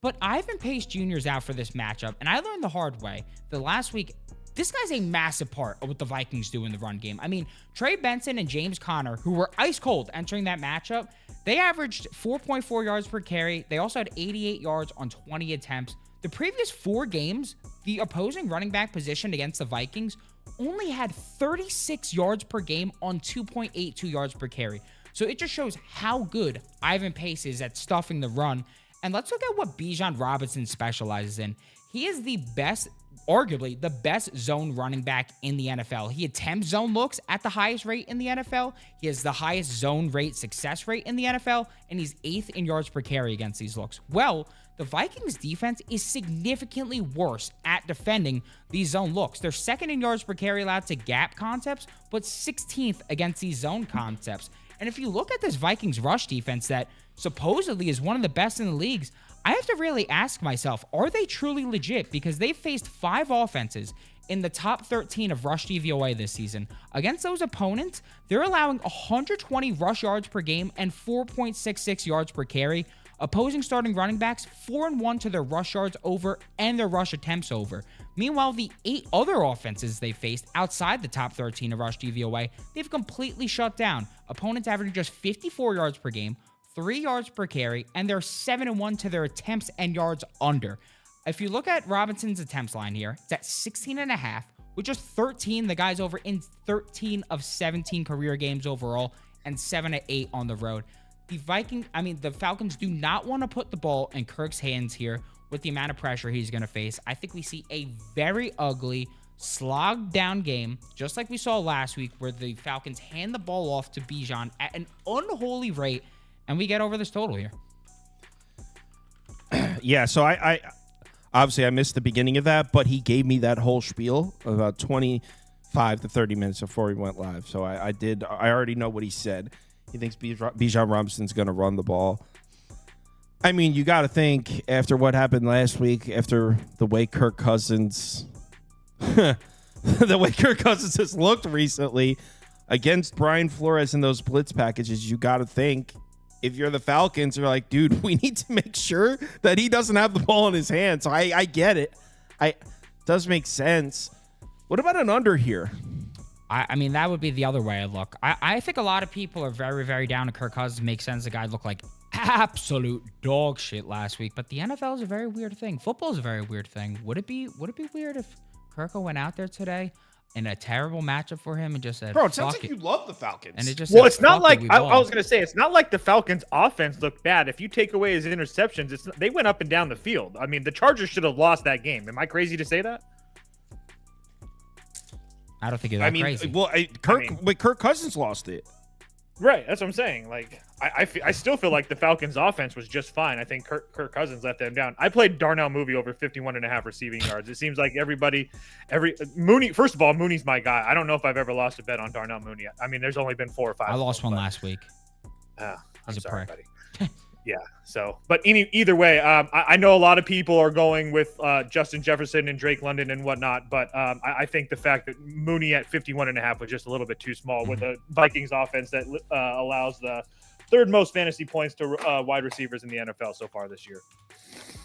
But Ivan Pace Jr. is out for this matchup, and I learned the hard way that last week, this guy's a massive part of what the Vikings do in the run game. I mean, Trey Benson and James Conner, who were ice cold entering that matchup, they averaged 4.4 yards per carry. They also had 88 yards on 20 attempts. The previous 4 games, the opposing running back position against the Vikings only had 36 yards per game on 2.82 yards per carry. So it just shows how good Ivan Pace is at stuffing the run. And let's look at what Bijan Robinson specializes in. He is the best, arguably the best zone running back in the NFL. He attempts zone looks at the highest rate in the NFL. He has the highest zone rate success rate in the NFL, and he's 8th in yards per carry against these looks. Well, the Vikings defense is significantly worse at defending these zone looks. They're 2nd in yards per carry allowed to gap concepts, but 16th against these zone concepts. And if you look at this Vikings rush defense that supposedly is one of the best in the leagues, I have to really ask myself, are they truly legit? Because they've faced 5 offenses in the top 13 of rush DVOA this season. Against those opponents, they're allowing 120 rush yards per game and 4.66 yards per carry. Opposing starting running backs 4-1 to their rush yards over and their rush attempts over. Meanwhile, the 8 other offenses they faced outside the top 13 of rush DVOA, they've completely shut down. Opponents averaging just 54 yards per game, 3 yards per carry, and they're 7-1 to their attempts and yards under. If you look at Robinson's attempts line here, it's at 16.5, with just 13. The guy's over in 13 of 17 career games overall and 7 of 8 on the road. The Falcons do not want to put the ball in Kirk's hands here with the amount of pressure he's going to face. I think we see a very ugly, slogged down game, just like we saw last week, where the Falcons hand the ball off to Bijan at an unholy rate, and we get over this total here. Yeah, so I obviously I missed the beginning of that, but he gave me that whole spiel about 25 to 30 minutes before we went live. So I already know what he said. He thinks Bijan Robinson's going to run the ball. I mean, you got to think after what happened last week, after the way Kirk Cousins has looked recently against Brian Flores in those blitz packages, you got to think if you're the Falcons, you're like, dude, we need to make sure that he doesn't have the ball in his hand. So I get it. It does make sense. What about an under here? I mean, that would be the other way I look. I think a lot of people are very, very down to Kirk Cousins. Makes sense. The guy looked like absolute dog shit last week. But the NFL is a very weird thing. Football is a very weird thing. Would it be weird if Kirk went out there today in a terrible matchup for him and just said, bro, it sounds like you love the Falcons. And it just it's not like I was going to say, it's not like the Falcons offense looked bad. If you take away his interceptions, they went up and down the field. I mean, the Chargers should have lost that game. Am I crazy to say that? I don't think you're that crazy. Well, Kirk Cousins lost it. Right, that's what I'm saying. Like, I still feel like the Falcons' offense was just fine. I think Kirk Cousins let them down. I played Darnell Mooney over 51.5 receiving yards. It seems like Mooney. First of all, Mooney's my guy. I don't know if I've ever lost a bet on Darnell Mooney. I mean, there's only been 4 or 5. I lost one last week. I'm He's sorry, a buddy. Yeah. So, but either way, I know a lot of people are going with Justin Jefferson and Drake London and whatnot, but I think the fact that Mooney at 51.5 was just a little bit too small with a Vikings offense that allows the third most fantasy points to wide receivers in the NFL so far this year.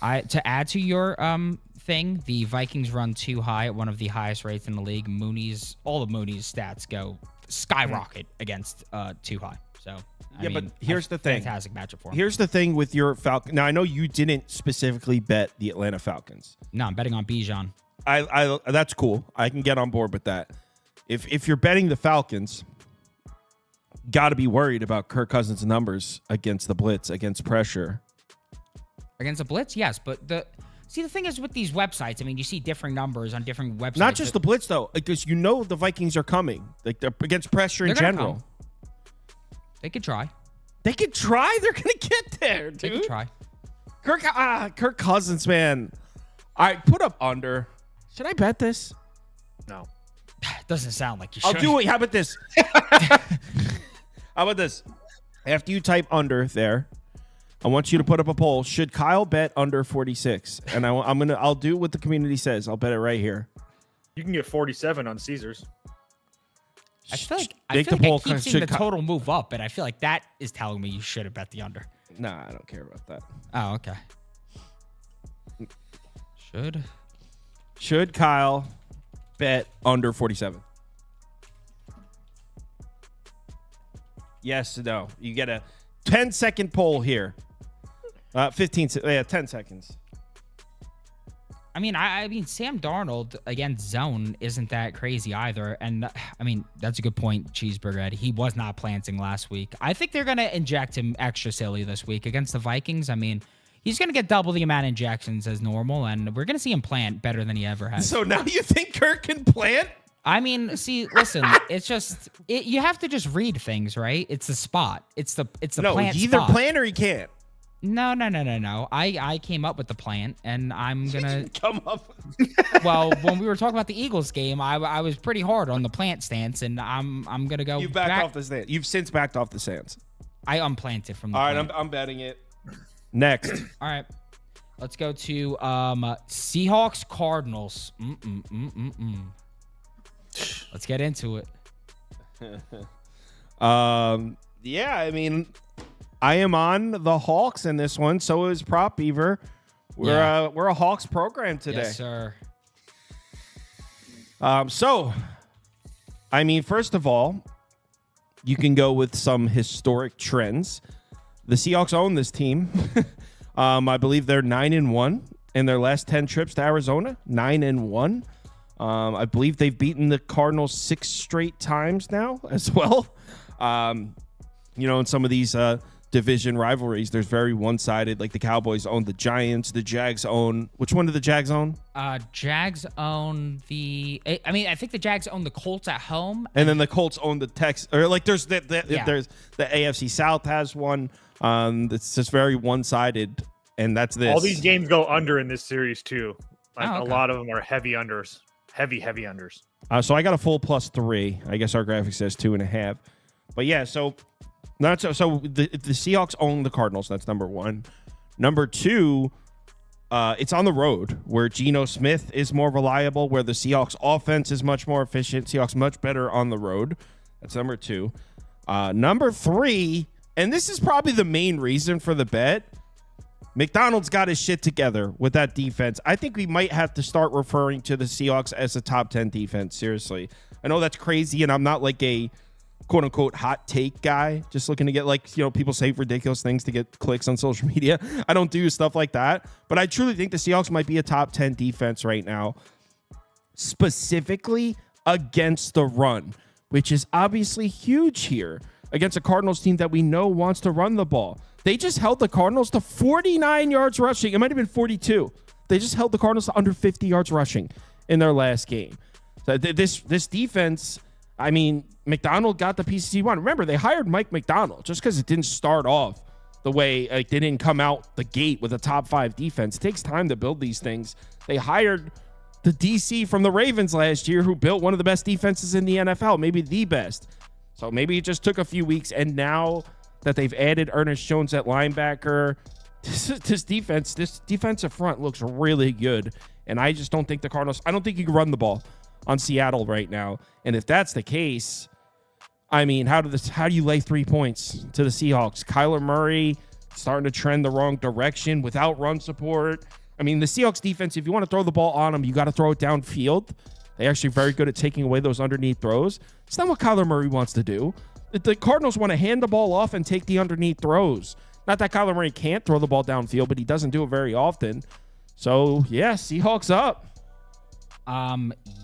To add to your thing, the Vikings run too high at one of the highest rates in the league. All of Mooney's stats go skyrocket against too high. So I mean, but here's the thing. Fantastic matchup for him. Here's the thing with your Falcon. Now I know you didn't specifically bet the Atlanta Falcons. No, I'm betting on Bijan. I that's cool. I can get on board with that. If you're betting the Falcons, got to be worried about Kirk Cousins' numbers against the blitz, against pressure. Against the blitz, yes, but the thing is with these websites, I mean, you see differing numbers on different websites. Not just the blitz though, because the Vikings are coming, like they're against pressure in general. Come. They could try. They could try. They're gonna get there, dude. They could try. Kirk Cousins, man. All right, put up under. Should I bet this? No. Doesn't sound like you should. I'll do it. How about this? How about this? After you type under there, I want you to put up a poll. Should Kyle bet under 46? And I'll do what the community says. I'll bet it right here. You can get 47 on Caesars. I feel like I keep seeing the total move up, and I feel like that is telling me you should have bet the under. Nah, I don't care about that. Oh, okay. Should Kyle bet under 47? Yes, no. You get a 10-second poll here. 10 seconds. I mean, Sam Darnold against zone isn't that crazy either. And I mean, that's a good point, Cheeseburger Ed. He was not planting last week. I think they're going to inject him extra silly this week against the Vikings. I mean, he's going to get double the amount of injections as normal, and we're going to see him plant better than he ever has. So now you think Kirk can plant? I mean, see, listen, it's just you have to just read things, right? It's the spot. It's the plant he either spot. plant or he can't. No. I came up with the plan, and I'm gonna come up. Well, when we were talking about the Eagles game, I was pretty hard on the plant stance, and I'm gonna go. You've backed off the stance. You've since backed off the stance. I unplanted from the. All right, plant. I'm betting it. Next. All right, let's go to Seahawks Cardinals. Let's get into it. Yeah, I mean, I am on the Hawks in this one. So is Prop Beaver. We're a Hawks program today. Yes, sir. So, I mean, first of all, you can go with some historic trends. The Seahawks own this team. I believe they're 9-1 in their last 10 trips to Arizona. 9-1. I believe they've beaten the Cardinals 6 straight times now as well. In some of these division rivalries, there's very one-sided. Like the Cowboys own the Giants. The Jags own... Which one do the Jags own? Jags own the... I think the Jags own the Colts at home. And then the Colts own the Texans. Or like there's there's the AFC South has one. It's just very one-sided, and that's this. All these games go under in this series too. Like okay. A lot of them are heavy unders. Heavy unders. So I got a full +3. I guess our graphic says 2.5. But yeah, so the Seahawks own the Cardinals. That's number 1. Number 2, it's on the road where Geno Smith is more reliable, where the Seahawks offense is much more efficient. Seahawks much better on the road. That's number 2. Number 3, and this is probably the main reason for the bet. McDonald's got his shit together with that defense. I think we might have to start referring to the Seahawks as a top 10 defense. Seriously. I know that's crazy, and I'm not like a quote unquote hot take guy, just looking to get people say ridiculous things to get clicks on social media. I don't do stuff like that, but I truly think the Seahawks might be a top 10 defense right now, specifically against the run, which is obviously huge here against a Cardinals team that we know wants to run the ball. They just held the Cardinals to 49 yards rushing. It might have been 42. They just held the Cardinals to under 50 yards rushing in their last game. So this defense, McDonald got the pieces he wanted. Remember, they hired Mike McDonald just because it didn't start off the way, they didn't come out the gate with a top 5 defense. It takes time to build these things. They hired the DC from the Ravens last year who built one of the best defenses in the NFL, maybe the best. So maybe it just took a few weeks, and now that they've added Ernest Jones at linebacker, this defensive front looks really good. And I just don't think the Cardinals, I don't think you can run the ball on Seattle right now. And if that's the case, how do you lay 3 points to the Seahawks? Kyler Murray starting to trend the wrong direction without run support. The Seahawks defense, if you want to throw the ball on them, you got to throw it downfield. They're actually very good at taking away those underneath throws. It's not what Kyler Murray wants to do. The Cardinals want to hand the ball off and take the underneath throws. Not that Kyler Murray can't throw the ball downfield, but he doesn't do it very often. So, yeah, Seahawks up.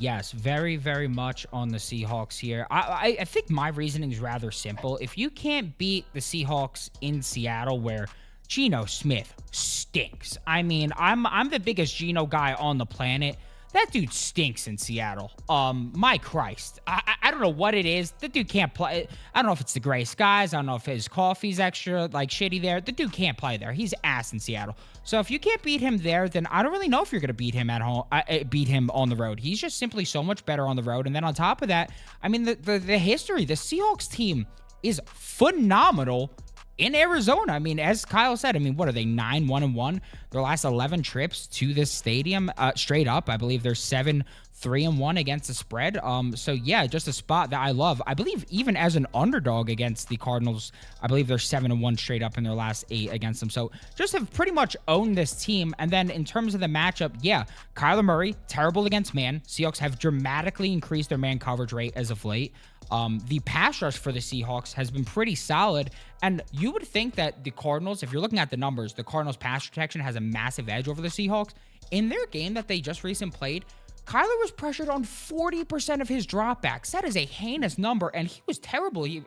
Yes, very, very much on the Seahawks here. I think my reasoning is rather simple. If you can't beat the Seahawks in Seattle, where Geno Smith stinks. I'm the biggest Geno guy on the planet. That dude stinks in Seattle. My Christ. I don't know what it is. The dude can't play. I don't know if it's the gray skies. I don't know if his coffee's extra shitty there. The dude can't play there. He's ass in Seattle. So if you can't beat him there, then I don't really know if you're going to beat him at home, beat him on the road. He's just simply so much better on the road. And then on top of that, the history, the Seahawks team is phenomenal in Arizona. As Kyle said, what are they, 9-1-1? Their last 11 trips to this stadium, straight up. I believe they're 7-3-1 against the spread. So yeah, just a spot that I love. I believe even as an underdog against the Cardinals, I believe they're 7-1 straight up in their last 8 against them. So just have pretty much owned this team. And then in terms of the matchup, yeah, Kyler Murray, terrible against man. Seahawks have dramatically increased their man coverage rate as of late. The pass rush for the Seahawks has been pretty solid, and you would think that the Cardinals, if you're looking at the numbers, the Cardinals pass protection has a massive edge over the Seahawks. In their game that they just recently played, Kyler was pressured on 40% of his dropbacks. That is a heinous number, and he was terrible. He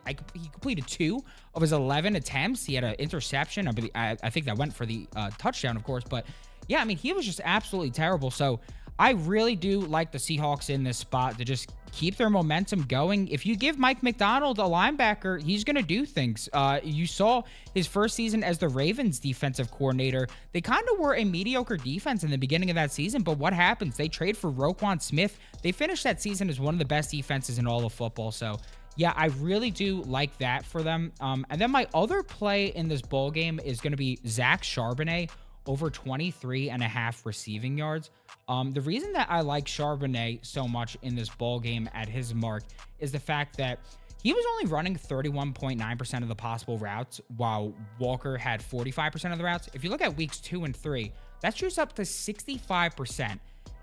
completed 2 of his 11 attempts. He had an interception. I think that went for the touchdown, of course, but yeah, he was just absolutely terrible. So I really do like the Seahawks in this spot to just keep their momentum going. If you give Mike McDonald a linebacker, he's going to do things. You saw his first season as the Ravens defensive coordinator. They kind of were a mediocre defense in the beginning of that season, but what happens? They trade for Roquan Smith. They finished that season as one of the best defenses in all of football. So yeah, I really do like that for them. And then my other play in this bowl game is going to be Zach Charbonnet over 23.5 receiving yards. The reason that I like Charbonnet so much in this bowl game at his mark is the fact that he was only running 31.9% of the possible routes, while Walker had 45% of the routes. If you look at weeks 2 and 3, that shoots up to 65%.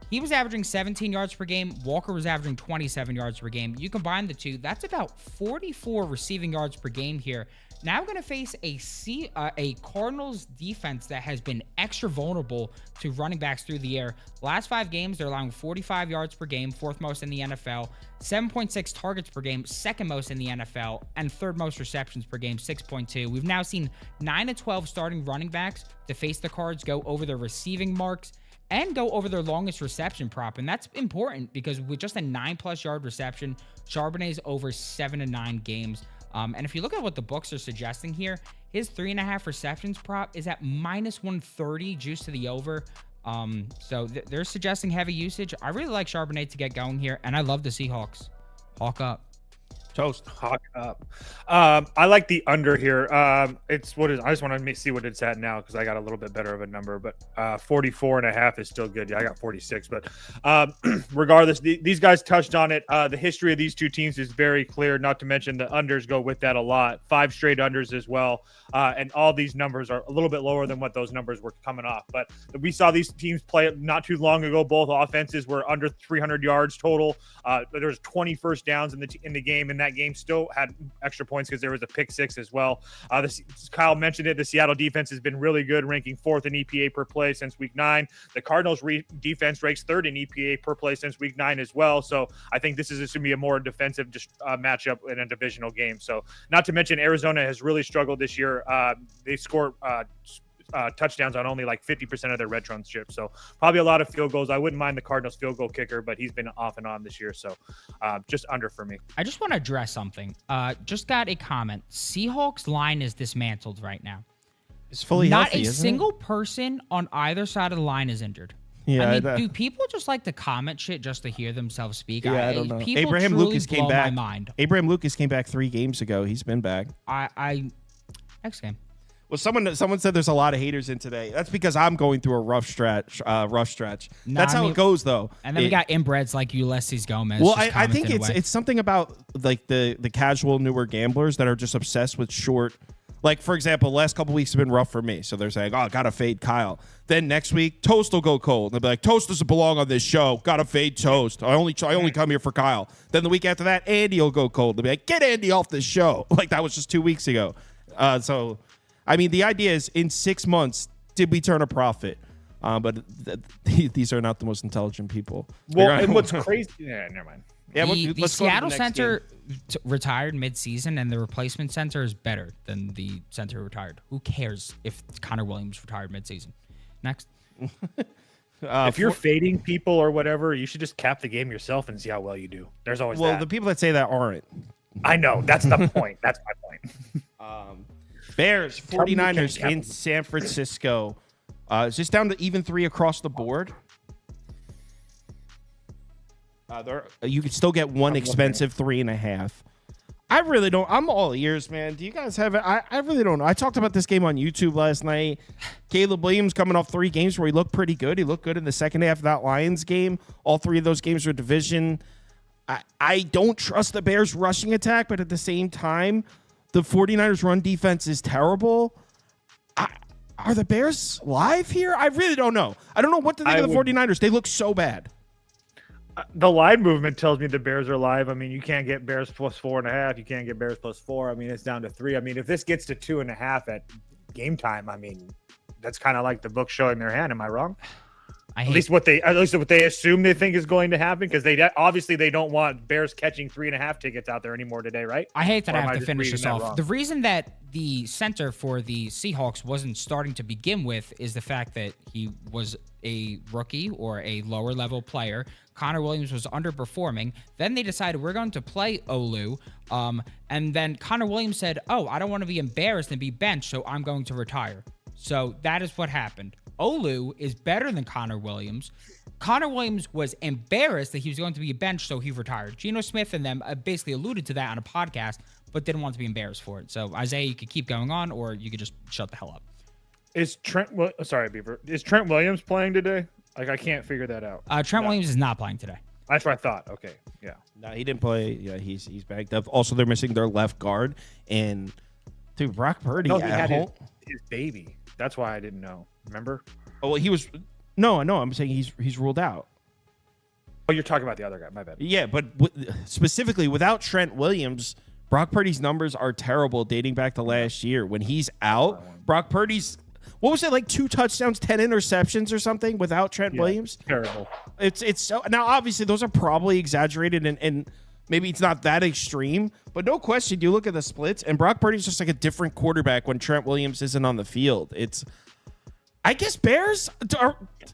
He was averaging 17 yards per game. Walker was averaging 27 yards per game. You combine the two, that's about 44 receiving yards per game here. Now we're going to face a Cardinals defense that has been extra vulnerable to running backs through the air. Last 5 games, they're allowing 45 yards per game, 4th most in the NFL, 7.6 targets per game, 2nd most in the NFL, and 3rd most receptions per game, 6.2. We've now seen 9 of 12 starting running backs to face the Cards go over their receiving marks and go over their longest reception prop. And that's important because with just a 9+ yard reception, Charbonnet's over 7 to 9 games. And if you look at what the books are suggesting here, his 3.5 receptions prop is at -130 juice to the over. So they're suggesting heavy usage. I really like Charbonnet to get going here, and I love the Seahawks. Hawk up. Toast. Hawk up. I like the under here. I just want to see what it's at now because I got a little bit better of a number, but 44.5 is still good. Yeah, I got 46, but regardless, these guys touched on it. The history of these two teams is very clear, not to mention the unders go with that a lot. 5 straight unders as well. And all these numbers are a little bit lower than what those numbers were coming off. But we saw these teams play not too long ago. Both offenses were under 300 yards total. There was 20 first downs in the game, and that game still had extra points because there was a pick 6 as well. Kyle mentioned it. The Seattle defense has been really good, ranking 4th in EPA per play since week 9. The Cardinals defense ranks 3rd in EPA per play since week 9 as well. So I think this is going to be a more defensive matchup in a divisional game. So not to mention Arizona has really struggled this year. They score touchdowns on only like 50% of their red zone trips. So probably a lot of field goals. I wouldn't mind the Cardinals field goal kicker, but he's been off and on this year. So just under for me. I just want to address something. Just got a comment. Seahawks line is dismantled right now. It's fully Not healthy, a isn't single it? person on either side of the line is injured. Yeah, I mean, do people just like to comment shit just to hear themselves speak? Yeah, I don't know. People Abraham truly Lucas blow came back. my mind. Abraham Lucas came back 3 games ago. He's been back. Next game. Well, someone said there's a lot of haters in today. That's because I'm going through a rough stretch. That's how it goes, though. And then we got inbreds like Ulysses Gomez. Well, I think it's something about like the casual newer gamblers that are just obsessed with short. Like, for example, last couple weeks have been rough for me. So they're saying, oh, gotta fade Kyle. Then next week, Toast will go cold. They'll be like, Toast doesn't belong on this show. Gotta fade Toast. I only come here for Kyle. Then the week after that, Andy will go cold. They'll be like, get Andy off this show. Like, that was just 2 weeks ago. So, I mean, the idea is in 6 months, did we turn a profit? But these are not the most intelligent people. Well, and what's crazy? Yeah, never mind. Yeah, let's the go Seattle to the next center retired mid-season, and the replacement center is better than the center retired. Who cares if Connor Williams retired mid-season? Next. If you're fading people or whatever, you should just cap the game yourself and see how well you do. There's always well, that. the people that say that aren't. I know. That's the point. That's my point. Bears, 49ers in San Francisco. Is this down to even 3 across the board? You could still get one expensive 3.5. I really don't. I'm all ears, man. Do you guys have it? I really don't know. I talked about this game on YouTube last night. Caleb Williams coming off 3 games where he looked pretty good. He looked good in the second half of that Lions game. All 3 of those games were division. I don't trust the Bears rushing attack, but at the same time, the 49ers run defense is terrible. Are the Bears live here? I really don't know. I don't know what to think of the 49ers. They look so bad. The line movement tells me the Bears are live. I mean, you can't get Bears plus 4.5. You can't get Bears plus 4. I mean, it's down to 3. I mean, if this gets to 2.5 at game time, I mean, that's kind of like the book showing their hand. Am I wrong? At least what they assume they think is going to happen, because they obviously they don't want Bears catching 3.5 tickets out there anymore today, right? I hate that I have to finish this off. The reason that the center for the Seahawks wasn't starting to begin with is the fact that he was a rookie or a lower level player. Connor Williams was underperforming. Then they decided we're going to play Olu. And then Connor Williams said, oh, I don't want to be embarrassed and be benched, so I'm going to retire. So that is what happened. Olu is better than Connor Williams. Connor Williams was embarrassed that he was going to be benched, so he retired. Geno Smith and them basically alluded to that on a podcast, but didn't want to be embarrassed for it. So, Isaiah, you could keep going on, or you could just shut the hell up. Is Trent Williams playing today? Like, I can't figure that out. Trent Williams is not playing today. That's what I thought. Okay, yeah. No, he didn't play. Yeah, he's backed up. Also, they're missing their left guard. And, dude, Brock Purdy at home. His baby. That's why I didn't know. Remember? Oh, well, he was. No, I'm saying he's ruled out. Oh, you're talking about the other guy. My bad. Yeah, but specifically without Trent Williams, Brock Purdy's numbers are terrible dating back to last year. When he's out, Brock Purdy's, what was it, like 2 touchdowns, 10 interceptions or something without Trent Williams? Terrible. It's so, now obviously those are probably exaggerated and maybe it's not that extreme, but no question, you look at the splits and Brock Purdy's just like a different quarterback when Trent Williams isn't on the field. I guess Bears.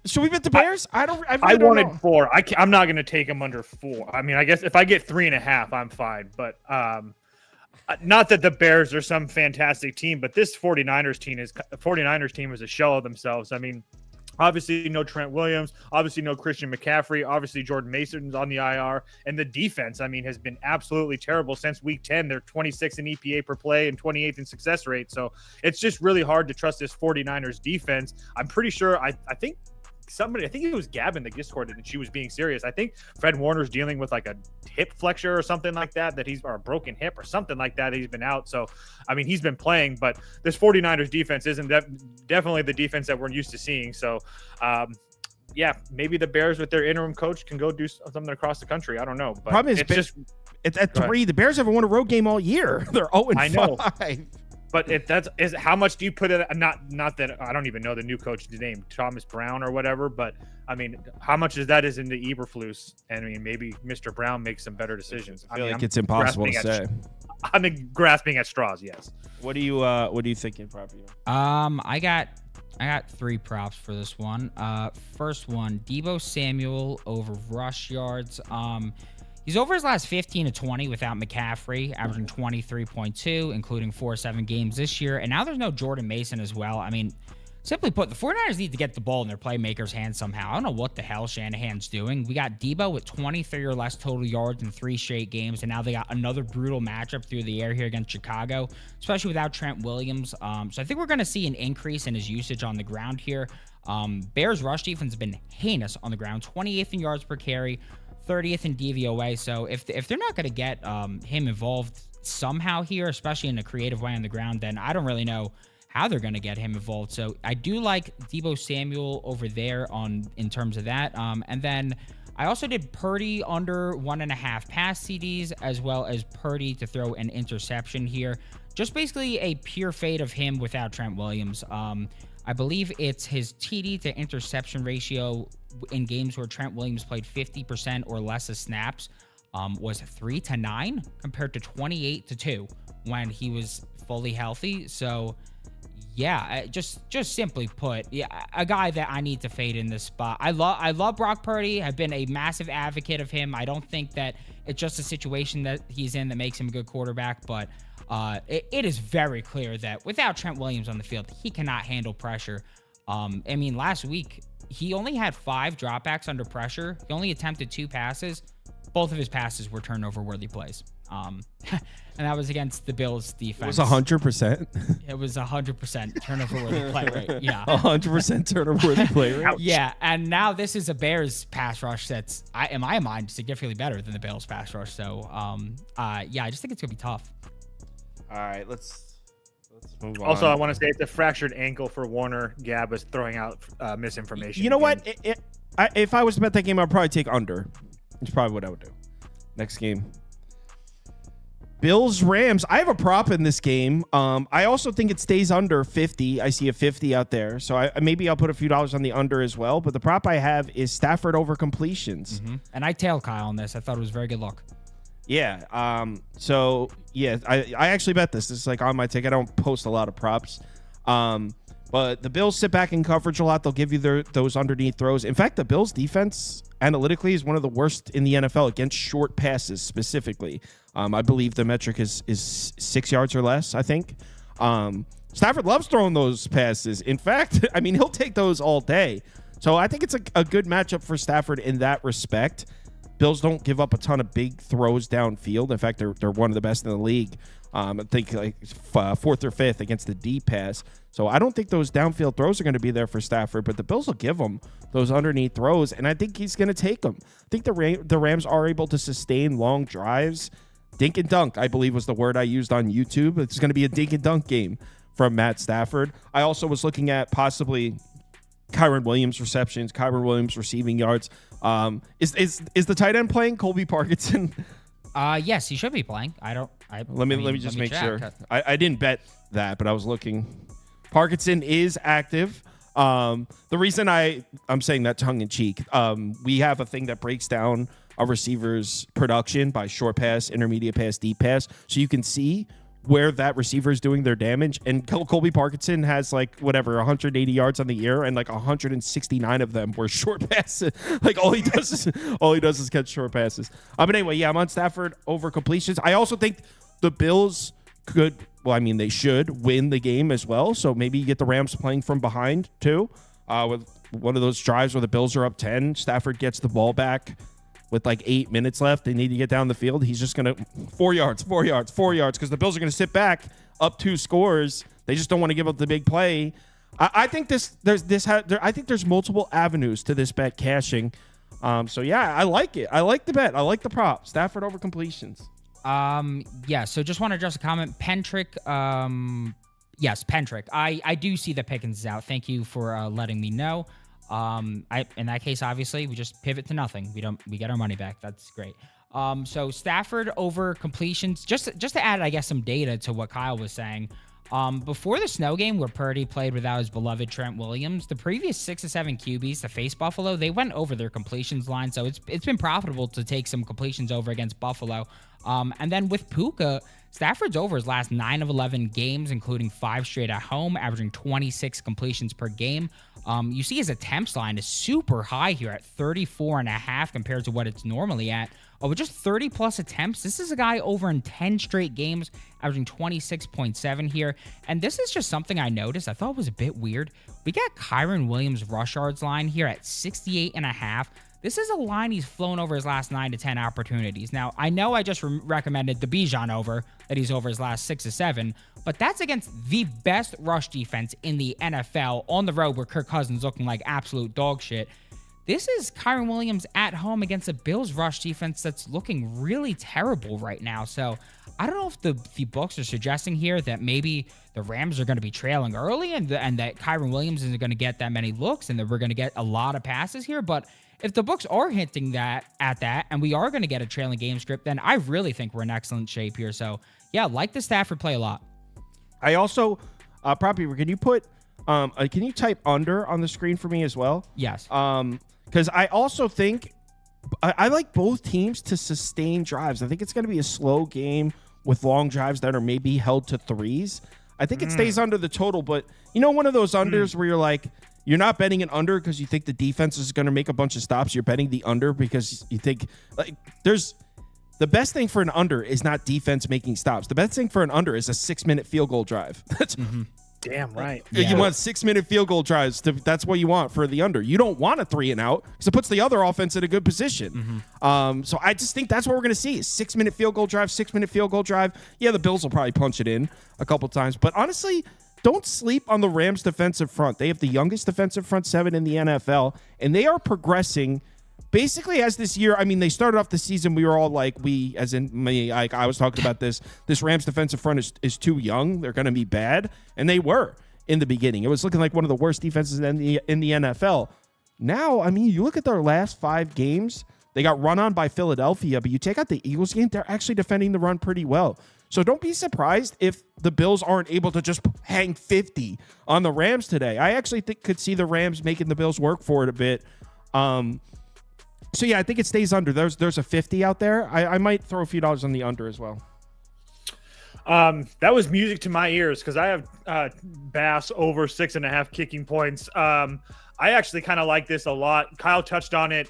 Should we bet the Bears? I wanted know. 4. I'm not going to take them under 4. I mean, I guess if I get 3.5, I'm fine. But not that the Bears are some fantastic team, but this 49ers team is a shell of themselves. I mean, obviously no Trent Williams, obviously no Christian McCaffrey, obviously Jordan Mason's on the IR, and the defense, I mean, has been absolutely terrible since week 10. They're 26th in EPA per play and 28th in success rate. So it's just really hard to trust this 49ers defense. I'm pretty sure, I think it was Gab in the Discord and she was being serious. I think Fred Warner's dealing with like a hip flexure or something like that, or a broken hip or something like that. He's been out. So, I mean, he's been playing, but this 49ers defense isn't definitely the defense that we're used to seeing. So, yeah, maybe the Bears with their interim coach can go do something across the country. I don't know. But problem is, it's at 3. The Bears haven't won a road game all year. They're 0-5. I know. But how much do you put it? Not that I don't even know the new coach's name, Thomas Brown or whatever. But I mean, how much is that into Eberflus? And I mean, maybe Mr. Brown makes some better decisions. I feel like it's impossible to say. I'm grasping at straws. Yes. What are you thinking, Propio? I got 3 props for this one. First one, Deebo Samuel over rush yards. He's over his last 15 to 20 without McCaffrey, averaging 23.2, including 4-7 games this year. And now there's no Jordan Mason as well. I mean, simply put, the 49ers need to get the ball in their playmakers' hands somehow. I don't know what the hell Shanahan's doing. We got Deebo with 23 or less total yards in 3 straight games, and now they got another brutal matchup through the air here against Chicago, especially without Trent Williams. So I think we're going to see an increase in his usage on the ground here. Bears' rush defense has been heinous on the ground, 28th in yards per carry, 30th in DVOA. So if they're not going to get him involved somehow here, especially in a creative way on the ground, then I don't really know how they're going to get him involved. So I do like Deebo Samuel over there in terms of that. And then I also did Purdy under 1.5 pass TDs, as well as Purdy to throw an interception here. Just basically a pure fade of him without Trent Williams. I believe it's his TD to interception ratio in games where Trent Williams played 50% or less of snaps was 3-9 compared to 28-2 when he was fully healthy. So yeah, just simply put, yeah, a guy that I need to fade in this spot. I love Brock Purdy. I've been a massive advocate of him. I don't think that it's just a situation that he's in that makes him a good quarterback, but it is very clear that without Trent Williams on the field, he cannot handle pressure. I mean, last week, he only had 5 dropbacks under pressure. He only attempted 2 passes. Both of his passes were turnover-worthy plays. And that was against the Bills' defense. It was 100%. It was 100% turnover-worthy play rate. Yeah. 100% turnover-worty play rate. Yeah, and now this is a Bears pass rush that's, in my mind, significantly better than the Bills pass rush. So, yeah, I just think it's going to be tough. All right, let's move on. Also, I want to say it's a fractured ankle for Warner. Gab was throwing out misinformation. You know what? If I was to bet that game, I'd probably take under. That's probably what I would do. Next game. Bills Rams. I have a prop in this game. I also think it stays under 50. I see a 50 out there, so maybe I'll put a few dollars on the under as well. But the prop I have is Stafford over completions. Mm-hmm. And I tailed Kyle on this. I thought it was very good luck. Yeah. So yeah, I actually bet this. This is like on my ticket. I don't post a lot of props. But the Bills sit back in coverage a lot. They'll give you those underneath throws. In fact, the Bills defense analytically is one of the worst in the NFL against short passes specifically. I believe the metric is 6 yards or less, I think. Stafford loves throwing those passes. In fact, I mean, he'll take those all day. So I think it's a good matchup for Stafford in that respect. Bills don't give up a ton of big throws downfield. In fact, they're one of the best in the league. I think like 4th or 5th against the deep pass. So I don't think those downfield throws are going to be there for Stafford, but the Bills will give him those underneath throws, and I think he's going to take them. I think the Rams are able to sustain long drives. Dink and dunk, I believe, was the word I used on YouTube. It's going to be a dink and dunk game from Matt Stafford. I also was looking at possibly Kyron Williams receptions, Kyron Williams receiving yards. Is the tight end playing Colby Parkinson? Yes, he should be playing. Let me just make sure. I didn't bet that, but I was looking. Parkinson is active. The reason I'm saying that tongue in cheek, we have a thing that breaks down a receiver's production by short pass, intermediate pass, deep pass, so you can see where that receiver is doing their damage. And Colby Parkinson has 180 yards on the year, and 169 of them were short passes. All he does is catch short passes. But anyway, yeah, I'm on Stafford over completions. I also think the Bills could. Well, I mean, they should win the game as well. So maybe you get the Rams playing from behind too, with one of those drives where the Bills are up 10. Stafford gets the ball back with 8 minutes left. They need to get down the field. He's just going to 4 yards, because the Bills are going to sit back up 2 scores. They just don't want to give up the big play. I think I think there's multiple avenues to this bet cashing. So yeah, I like it. I like the bet. I like the prop. Stafford over completions. Yeah, so just want to address a comment. Pentrick, yes, Pentrick. I do see the Pickens is out. Thank you for letting me know. In that case, obviously, we just pivot to nothing. We get our money back. That's great. So Stafford over completions. Just to add, I guess, some data to what Kyle was saying. Before the snow game where Purdy played without his beloved Trent Williams, the previous 6 to 7 QBs to face Buffalo, they went over their completions line. So it's been profitable to take some completions over against Buffalo. And then with Puka, Stafford's over his last 9 of 11 games, including 5 straight at home, averaging 26 completions per game. You see his attempts line is super high here at 34.5 compared to what it's normally at. With just 30 plus attempts, this is a guy over in 10 straight games, averaging 26.7 here. And this is just something I noticed. I thought was a bit weird. We got Kyron Williams' rush yards line here at 68.5. This is a line he's flown over his last 9 to 10 opportunities. Now, I know I just recommended the Bijan over, that he's over his last 6 to 7, but that's against the best rush defense in the NFL on the road where Kirk Cousins looking like absolute dog shit. This is Kyron Williams at home against a Bills rush defense that's looking really terrible right now. So I don't know if the books are suggesting here that maybe the Rams are going to be trailing early and that Kyron Williams isn't going to get that many looks and that we're going to get a lot of passes here. But if the books are hinting that and we are going to get a trailing game script, then I really think we're in excellent shape here. So yeah, like the Stafford play a lot. I also, Prop Beaver, can you type under on the screen for me as well? Yes. Because I also think I like both teams to sustain drives. I think it's going to be a slow game with long drives that are maybe held to 3s. I think it stays under the total, but one of those unders where you're not betting an under because you think the defense is going to make a bunch of stops. You're betting the under because you think the best thing for an under is not defense making stops. The best thing for an under is a 6-minute field goal drive. That's damn right. Yeah. You want 6-minute field goal drives. That's what you want for the under. You don't want a 3 and out because it puts the other offense in a good position. So I just think that's what we're going to see. 6-minute field goal drive, 6-minute field goal drive. Yeah, the Bills will probably punch it in a couple times. But honestly, don't sleep on the Rams defensive front. They have the youngest defensive front 7 in the NFL, and they are progressing basically as this year. I mean, they started off the season, we were all like, I was talking about this Rams defensive front is too young. They're going to be bad. And they were in the beginning. It was looking like one of the worst defenses in the NFL. Now, I mean, you look at their last 5 games, they got run on by Philadelphia, but you take out the Eagles game, they're actually defending the run pretty well. So don't be surprised if the Bills aren't able to just hang 50 on the Rams today. I actually could see the Rams making the Bills work for it a bit. So yeah, I think it stays under. There's a 50 out there. I might throw a few dollars on the under as well. That was music to my ears because I have Bass over 6.5 kicking points. I actually kind of like this a lot. Kyle touched on it.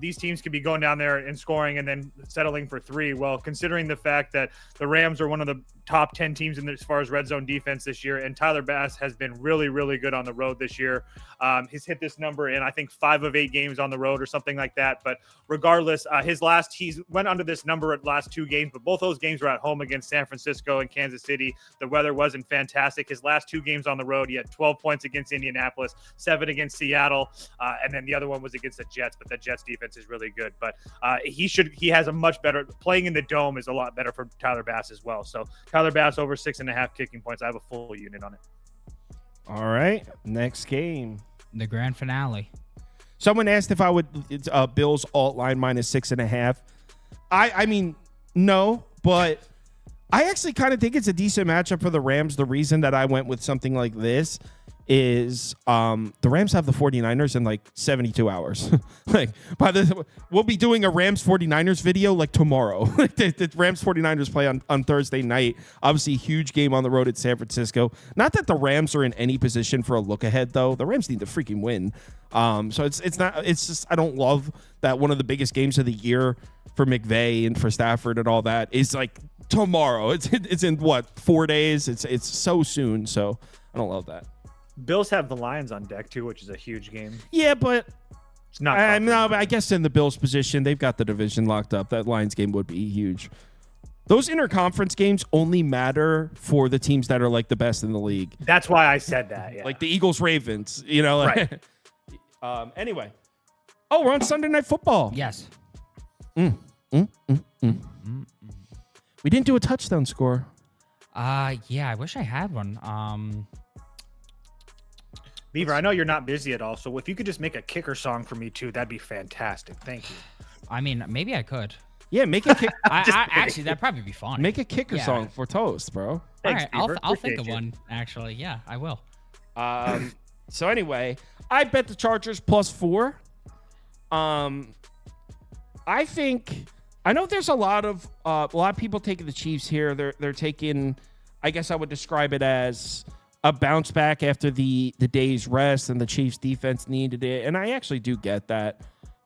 These teams could be going down there and scoring and then settling for 3. Well, considering the fact that the Rams are one of the top 10 teams as far as red zone defense this year, and Tyler Bass has been really, really good on the road this year. He's hit this number in, I think, 5 of 8 games on the road or something like that. But regardless, he's went under this number at last 2 games, but both those games were at home against San Francisco and Kansas City. The weather wasn't fantastic. His last 2 games on the road, he had 12 points against Indianapolis, 7 against Seattle, and then the other one was against the Jets, but the Jets defense is really good. But he has a much better, playing in the dome is a lot better for Tyler Bass as well. So Tyler Bass over 6.5 kicking points. I have a full unit on it. All right, next game. The grand finale. Someone asked if I would Bills alt line -6.5. I mean, no, but I actually kind of think it's a decent matchup for the Rams. The reason that I went with something like this is the Rams have the 49ers in like 72 hours. Like we'll be doing a Rams 49ers video like tomorrow. Like the Rams 49ers play on Thursday night. Obviously, huge game on the road at San Francisco. Not that the Rams are in any position for a look ahead though. The Rams need to freaking win. So it's just I don't love that one of the biggest games of the year for McVay and for Stafford and all that is like tomorrow. It's in what, 4 days? It's so soon. So I don't love that. Bills have the Lions on deck too, which is a huge game. Yeah, but it's not. No, but I guess in the Bills' position, they've got the division locked up. That Lions game would be huge. Those interconference games only matter for the teams that are like the best in the league. That's why I said that. Yeah. Like the Eagles, Ravens. You know. Like, right. Anyway. Oh, we're on Sunday Night Football. Yes. We didn't do a touchdown score. Yeah, I wish I had one. Beaver, I know you're not busy at all, so if you could just make a kicker song for me too, that'd be fantastic. Thank you. I mean, maybe I could. Yeah, make a kick. Actually, that'd probably be fun. Make a kicker song for Toast, bro. Thanks, all right, I'll think of you. one. Actually, yeah, I will. So anyway, I bet the Chargers +4. I think I know there's a lot of people taking the Chiefs here. They're taking, I guess I would describe it as a bounce back after the day's rest, and the Chiefs defense needed it. And I actually do get that.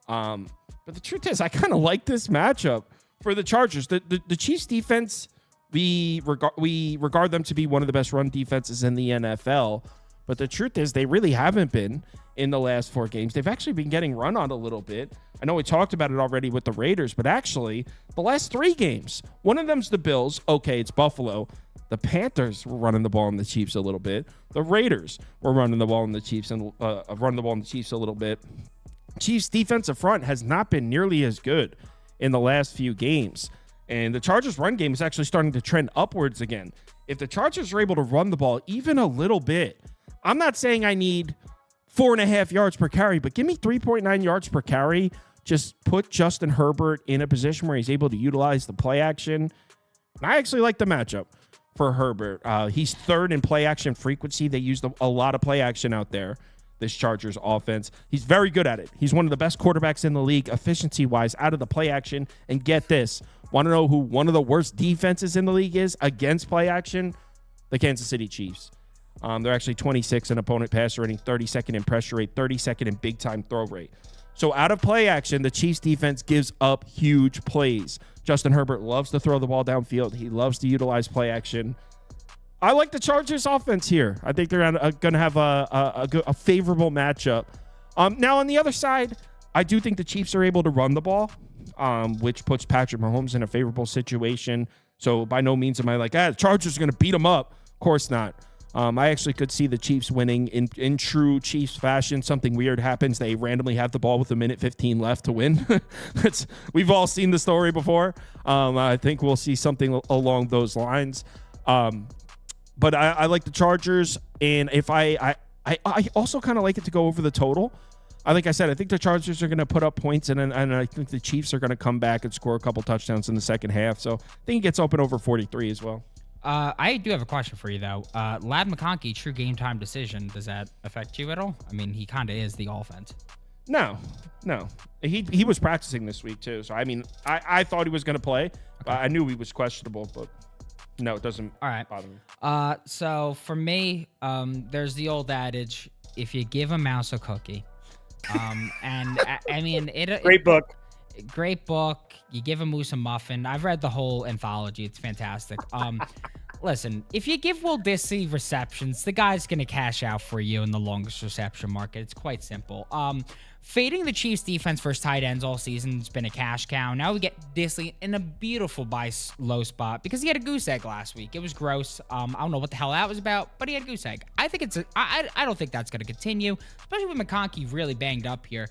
But the truth is, I kind of like this matchup for the Chargers. The Chiefs defense, we regard them to be one of the best run defenses in the NFL. But the truth is, they really haven't been in the last 4 games. They've actually been getting run on a little bit. I know we talked about it already with the Raiders, but actually, the last 3 games, one of them's the Bills. Okay, it's Buffalo. The Panthers were running the ball on the Chiefs a little bit. The Raiders were running the ball on the Chiefs and running the ball on the Chiefs a little bit. Chiefs' defensive front has not been nearly as good in the last few games. And the Chargers' run game is actually starting to trend upwards again. If the Chargers are able to run the ball even a little bit, I'm not saying I need 4.5 yards per carry, but give me 3.9 yards per carry. Just put Justin Herbert in a position where he's able to utilize the play action. And I actually like the matchup for Herbert. He's 3rd in play action frequency. They used a lot of play action out there, this Chargers offense. He's very good at it. He's one of the best quarterbacks in the league, efficiency-wise, out of the play action. And get this, want to know who one of the worst defenses in the league is against play action? The Kansas City Chiefs. They're actually 26 in opponent passer rating, 32nd in pressure rate, 32nd in big-time throw rate. So out of play action, the Chiefs defense gives up huge plays. Justin Herbert loves to throw the ball downfield. He loves to utilize play action. I like the Chargers offense here. I think they're going to have a favorable matchup. Now on the other side, I do think the Chiefs are able to run the ball, which puts Patrick Mahomes in a favorable situation. So by no means am I like, the Chargers are going to beat them up. Of course not. I actually could see the Chiefs winning in true Chiefs fashion. Something weird happens. They randomly have the ball with 1:15 left to win. We've all seen the story before. I think we'll see something along those lines. But I like the Chargers. And if I also kind of like it to go over the total. Like I said, I think the Chargers are going to put up points, and I think the Chiefs are going to come back and score a couple touchdowns in the second half. So I think it gets open over 43 as well. I do have a question for you, though. Ladd McConkey, true game time decision. Does that affect you at all? I mean, he kind of is the offense. No. He was practicing this week, too. So, I mean, I thought he was going to play. Okay. I knew he was questionable, but no, it doesn't bother me. So, for me, there's the old adage, if you give a mouse a cookie. And, I mean, Great book. Great book. You give a moose a muffin. I've read the whole anthology. It's fantastic. Listen, if you give Will Disley receptions, the guy's going to cash out for you in the longest reception market. It's quite simple. Fading the Chiefs defense versus tight ends all season has been a cash cow. Now we get Disley in a beautiful buy low spot because he had a goose egg last week. It was gross. I don't know what the hell that was about, but he had a goose egg. I think I don't think that's going to continue, especially with McConkey really banged up here.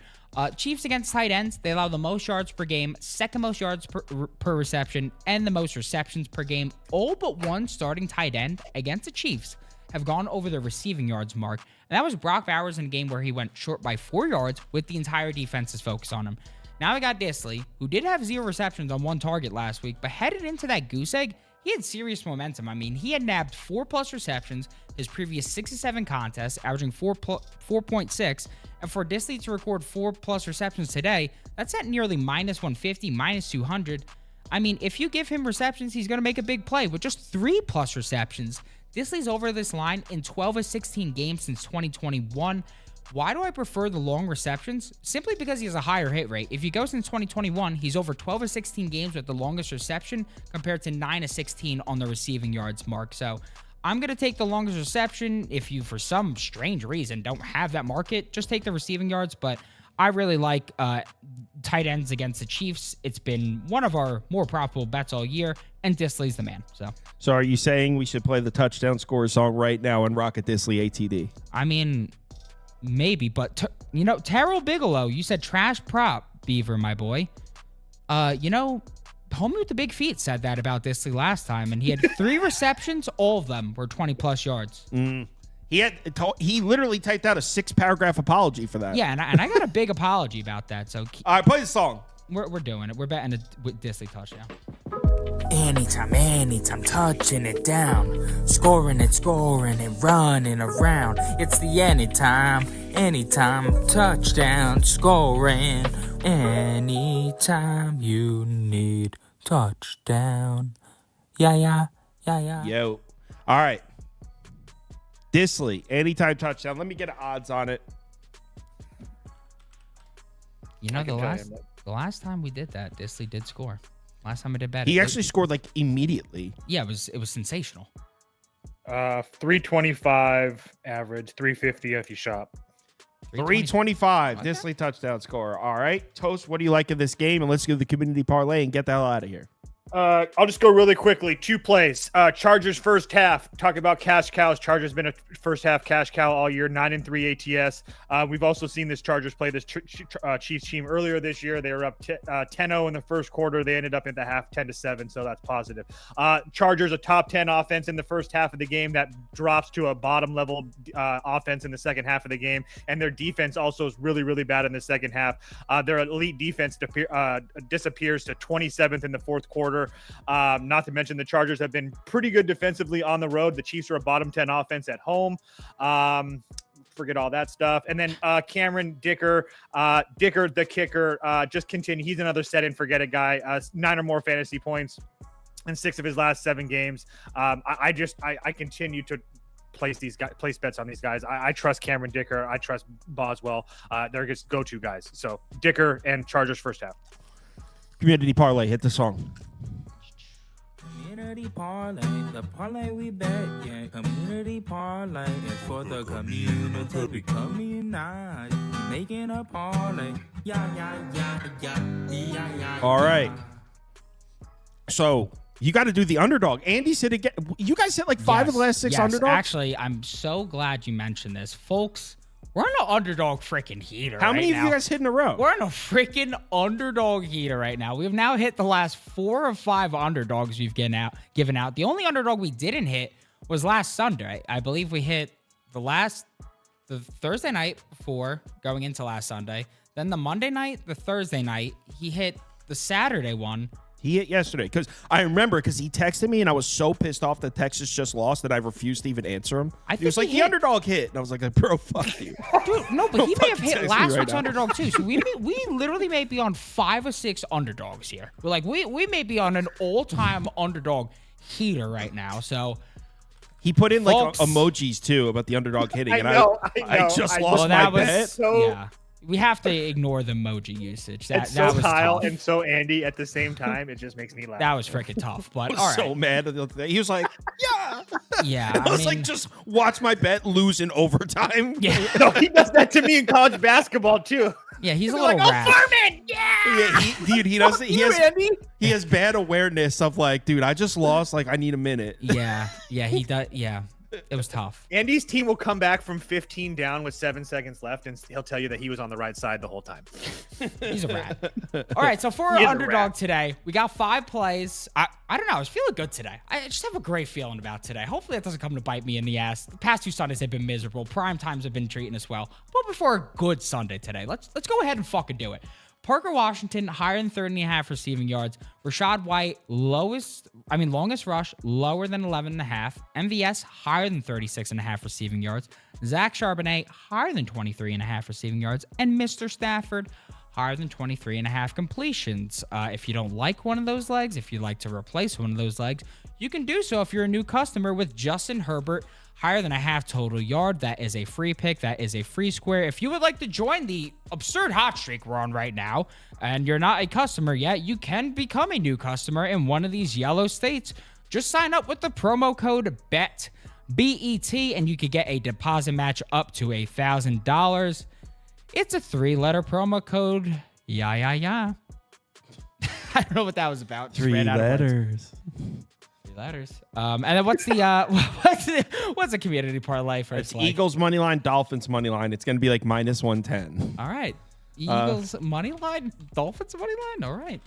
Chiefs against tight ends, they allow the most yards per game, second most yards per reception, and the most receptions per game. All but one starting tight end against the Chiefs have gone over the receiving yards mark. And that was Brock Bowers in a game where he went short by 4 yards with the entire defense's focus on him. Now we got Disley, who did have 0 receptions on 1 target last week, but headed into that goose egg, he had serious momentum. I mean, he had nabbed 4+ receptions his previous 6 to 7 contests, averaging 4.6. And for Disley to record 4+ receptions today, that's at nearly -150, -200. I mean, if you give him receptions, he's going to make a big play. With just 3+ receptions, Disley's over this line in 12 of 16 games since 2021. Why do I prefer the long receptions? Simply because he has a higher hit rate. If you go since 2021, he's over 12 of 16 games with the longest reception compared to 9 of 16 on the receiving yards mark. So I'm going to take the longest reception. If you, for some strange reason, don't have that market, just take the receiving yards. But I really like tight ends against the Chiefs. It's been one of our more profitable bets all year, and Disley's the man. So are you saying we should play the touchdown score song right now and rock a Disley ATD? I mean, maybe, but Terrell Bigelow, you said trash prop, Beaver, my boy. Homie with the big feet said that about Disley last time, and he had 3 receptions. All of them were 20+ yards. He literally typed out a 6-paragraph apology for that. Yeah, and I got a big apology about that. So all right, play the song. We're doing it. We're betting a Disley touchdown. Anytime, touching it down, scoring it, running around. It's the anytime, touchdown, scoring. Anytime you need touchdown. Yeah. Yo. All right. Disley, anytime touchdown. Let me get odds on it. The last time we did that, Disley did score. Last time I did bet, he actually scored like immediately. Yeah, it was sensational. 325 average, 350 if you shop. 325 Okay. Disley touchdown score. All right, Toast, what do you like in this game? And let's do the community parlay and get the hell out of here. I'll just go really quickly. 2 plays. Chargers first half. Talk about cash cows. Chargers been a first half cash cow all year. 9-3 ATS. We've also seen this Chargers play this Chiefs team earlier this year. They were up 10-0 in the first quarter. They ended up in the half 10-7, so that's positive. Chargers a top 10 offense in the first half of the game that drops to a bottom level offense in the second half of the game, and their defense also is really, really bad in the second half. Their elite defense disappears to 27th in the fourth quarter. Not to mention the Chargers have been pretty good defensively on the road. The Chiefs are a bottom 10 offense at home. Forget all that stuff. And then Cameron Dicker the kicker, just continue. He's another set and forget it guy. 9 or more fantasy points in 6 of his last 7 games. I continue to place bets on these guys. I trust Cameron Dicker. I trust Boswell. They're just go-to guys. So Dicker and Chargers first half. Community parlay, hit the song. Community parlay, the parlay we bet, yeah. Community parlay is for the community. We community, making a parlay. Yeah. All right. So you got to do the underdog. Andy said again. You guys hit like 5 of the last 6 underdogs. Actually, I'm so glad you mentioned this, folks. We're on an underdog freaking heater. How many of you guys hit in a row? We're on a freaking underdog heater right now. We have now hit the last 4 or 5 underdogs we've given out. The only underdog we didn't hit was last Sunday. I believe we hit the Thursday night before going into last Sunday. Then the Monday night, the Thursday night. He hit the Saturday one. He hit yesterday because I remember because he texted me and I was so pissed off that Texas just lost that I refused to even answer him. He was like, the underdog hit. And I was like, bro, fuck you. Dude, no, but he may have hit last right week's now. underdog too. So we literally may be on 5 or 6 underdogs here. We're like, we may be on an all-time underdog heater right now. So he put in folks, like emojis too about the underdog hitting. I and know. I just lost my bet. Yeah. We have to ignore the emoji usage. That It's so was Kyle tough. and so Andy at the same time. It just makes me laugh. That was freaking tough. But I was all right. so mad. He was like, yeah. Yeah. I was like, just watch my bet lose in overtime. Yeah. No, he does that to me in college basketball too. Yeah, he's a He's little like, rat. Furman, yeah. He does. Andy. He has bad awareness of like, dude, I just lost. Like, I need a minute. Yeah, he does. Yeah. It was tough. Andy's team will come back from 15 down with 7 seconds left, and he'll tell you that he was on the right side the whole time. He's a rat. All right, so for our underdog today, we got 5 plays. I don't know. I was feeling good today. I just have a great feeling about today. Hopefully that doesn't come to bite me in the ass. The past 2 Sundays have been miserable. Prime times have been treating us well. But before a good Sunday today, let's go ahead and fucking do it. Parker Washington, higher than 30.5 receiving yards. Rashad White, longest rush, lower than 11.5. MVS, higher than 36.5 receiving yards. Zach Charbonnet, higher than 23.5 receiving yards. And Mr. Stafford, higher than 23.5 completions. If you don't like one of those legs, if you'd like to replace one of those legs, you can do so if you're a new customer with Justin Herbert, higher than a half total yard. That is a free pick. That is a free square. If you would like to join the absurd hot streak we're on right now, and you're not a customer yet, you can become a new customer in one of these yellow states. Just sign up with the promo code BET, B-E-T, and you could get a deposit match up to $1,000. It's a 3-letter promo code. Yeah. I don't know what that was about. Just 3 letters. Letters. And then what's the what's the community parlay for? It's Eagles money line, Dolphins money line. It's gonna be like -110. All right. Eagles money line, Dolphins money line. All right.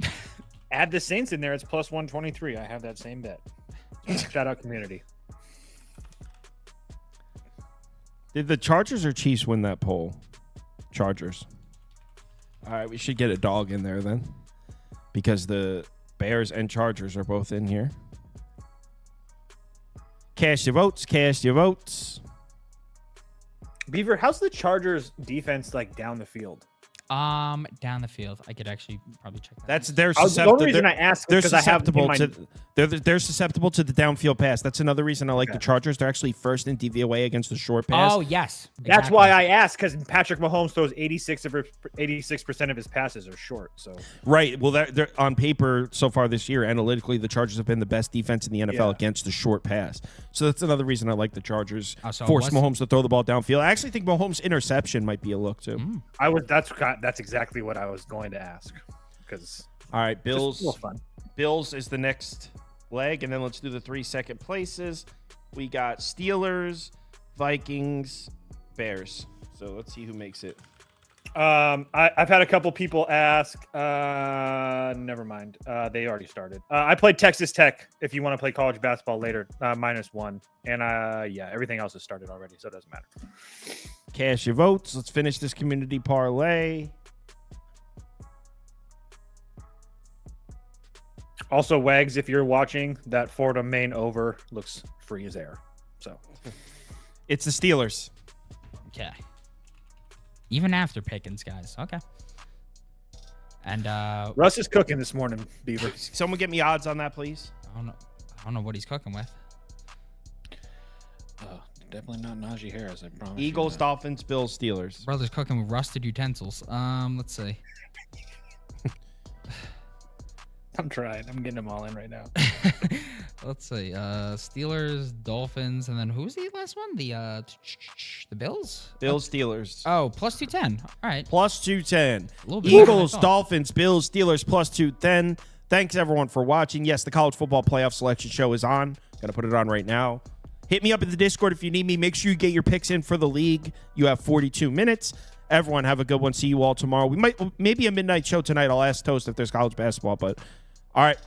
Add the Saints in there. It's +123. I have that same bet. Shout out community. Did the Chargers or Chiefs win that poll? Chargers. All right, we should get a dog in there then, because the Bears and Chargers are both in here. Cast your votes. Cast your votes. Beaver, how's the Chargers defense like down the field? Down the field. I could actually probably check that. They're The susceptible. only reason I asked is because I have them in my... They're susceptible to the downfield pass. That's another reason I like the Chargers. They're actually first in DVOA against the short pass. Oh yes, That's why I asked, because Patrick Mahomes throws 86% of his passes are short. So right. Well, they're on paper so far this year. Analytically, the Chargers have been the best defense in the NFL against the short pass. So that's another reason I like the Chargers. Force Mahomes to throw the ball downfield. I actually think Mahomes' interception might be a look too. That's exactly what I was going to ask. Because all right, Bills. Just a little fun. Bills is the next leg, and then let's do the 3 second places. We got Steelers, Vikings, Bears. So let's see who makes it. I've had a couple people ask. Never mind. They already started. I played Texas Tech. If you want to play college basketball later, -1. And everything else has started already, so it doesn't matter. Cast your votes. Let's finish this community parlay. Also, Wags, if you're watching, that Florida Maine over looks free as air. So it's the Steelers. Okay. Even after Pickens, guys. Okay. And Russ is cooking this morning, Beaver. Someone get me odds on that, please. I don't know what he's cooking with. Definitely not Najee Harris, I promise. Eagles, Dolphins, Bills, Steelers. Brother's cooking with rusted utensils. Let's see. I'm trying. I'm getting them all in right now. Let's see. Steelers, Dolphins, and then who's the last one? The Bills? Bills, Steelers. Oh, +210. All right. +210. little bit Eagles, more Dolphins, Bills, Steelers, +210. Thanks, everyone, for watching. Yes, the College Football Playoff Selection Show is on. Gonna put it on right now. Hit me up in the Discord if you need me. Make sure you get your picks in for the league. You have 42 minutes. Everyone, have a good one. See you all tomorrow. We maybe a midnight show tonight. I'll ask Toast if there's college basketball, but all right.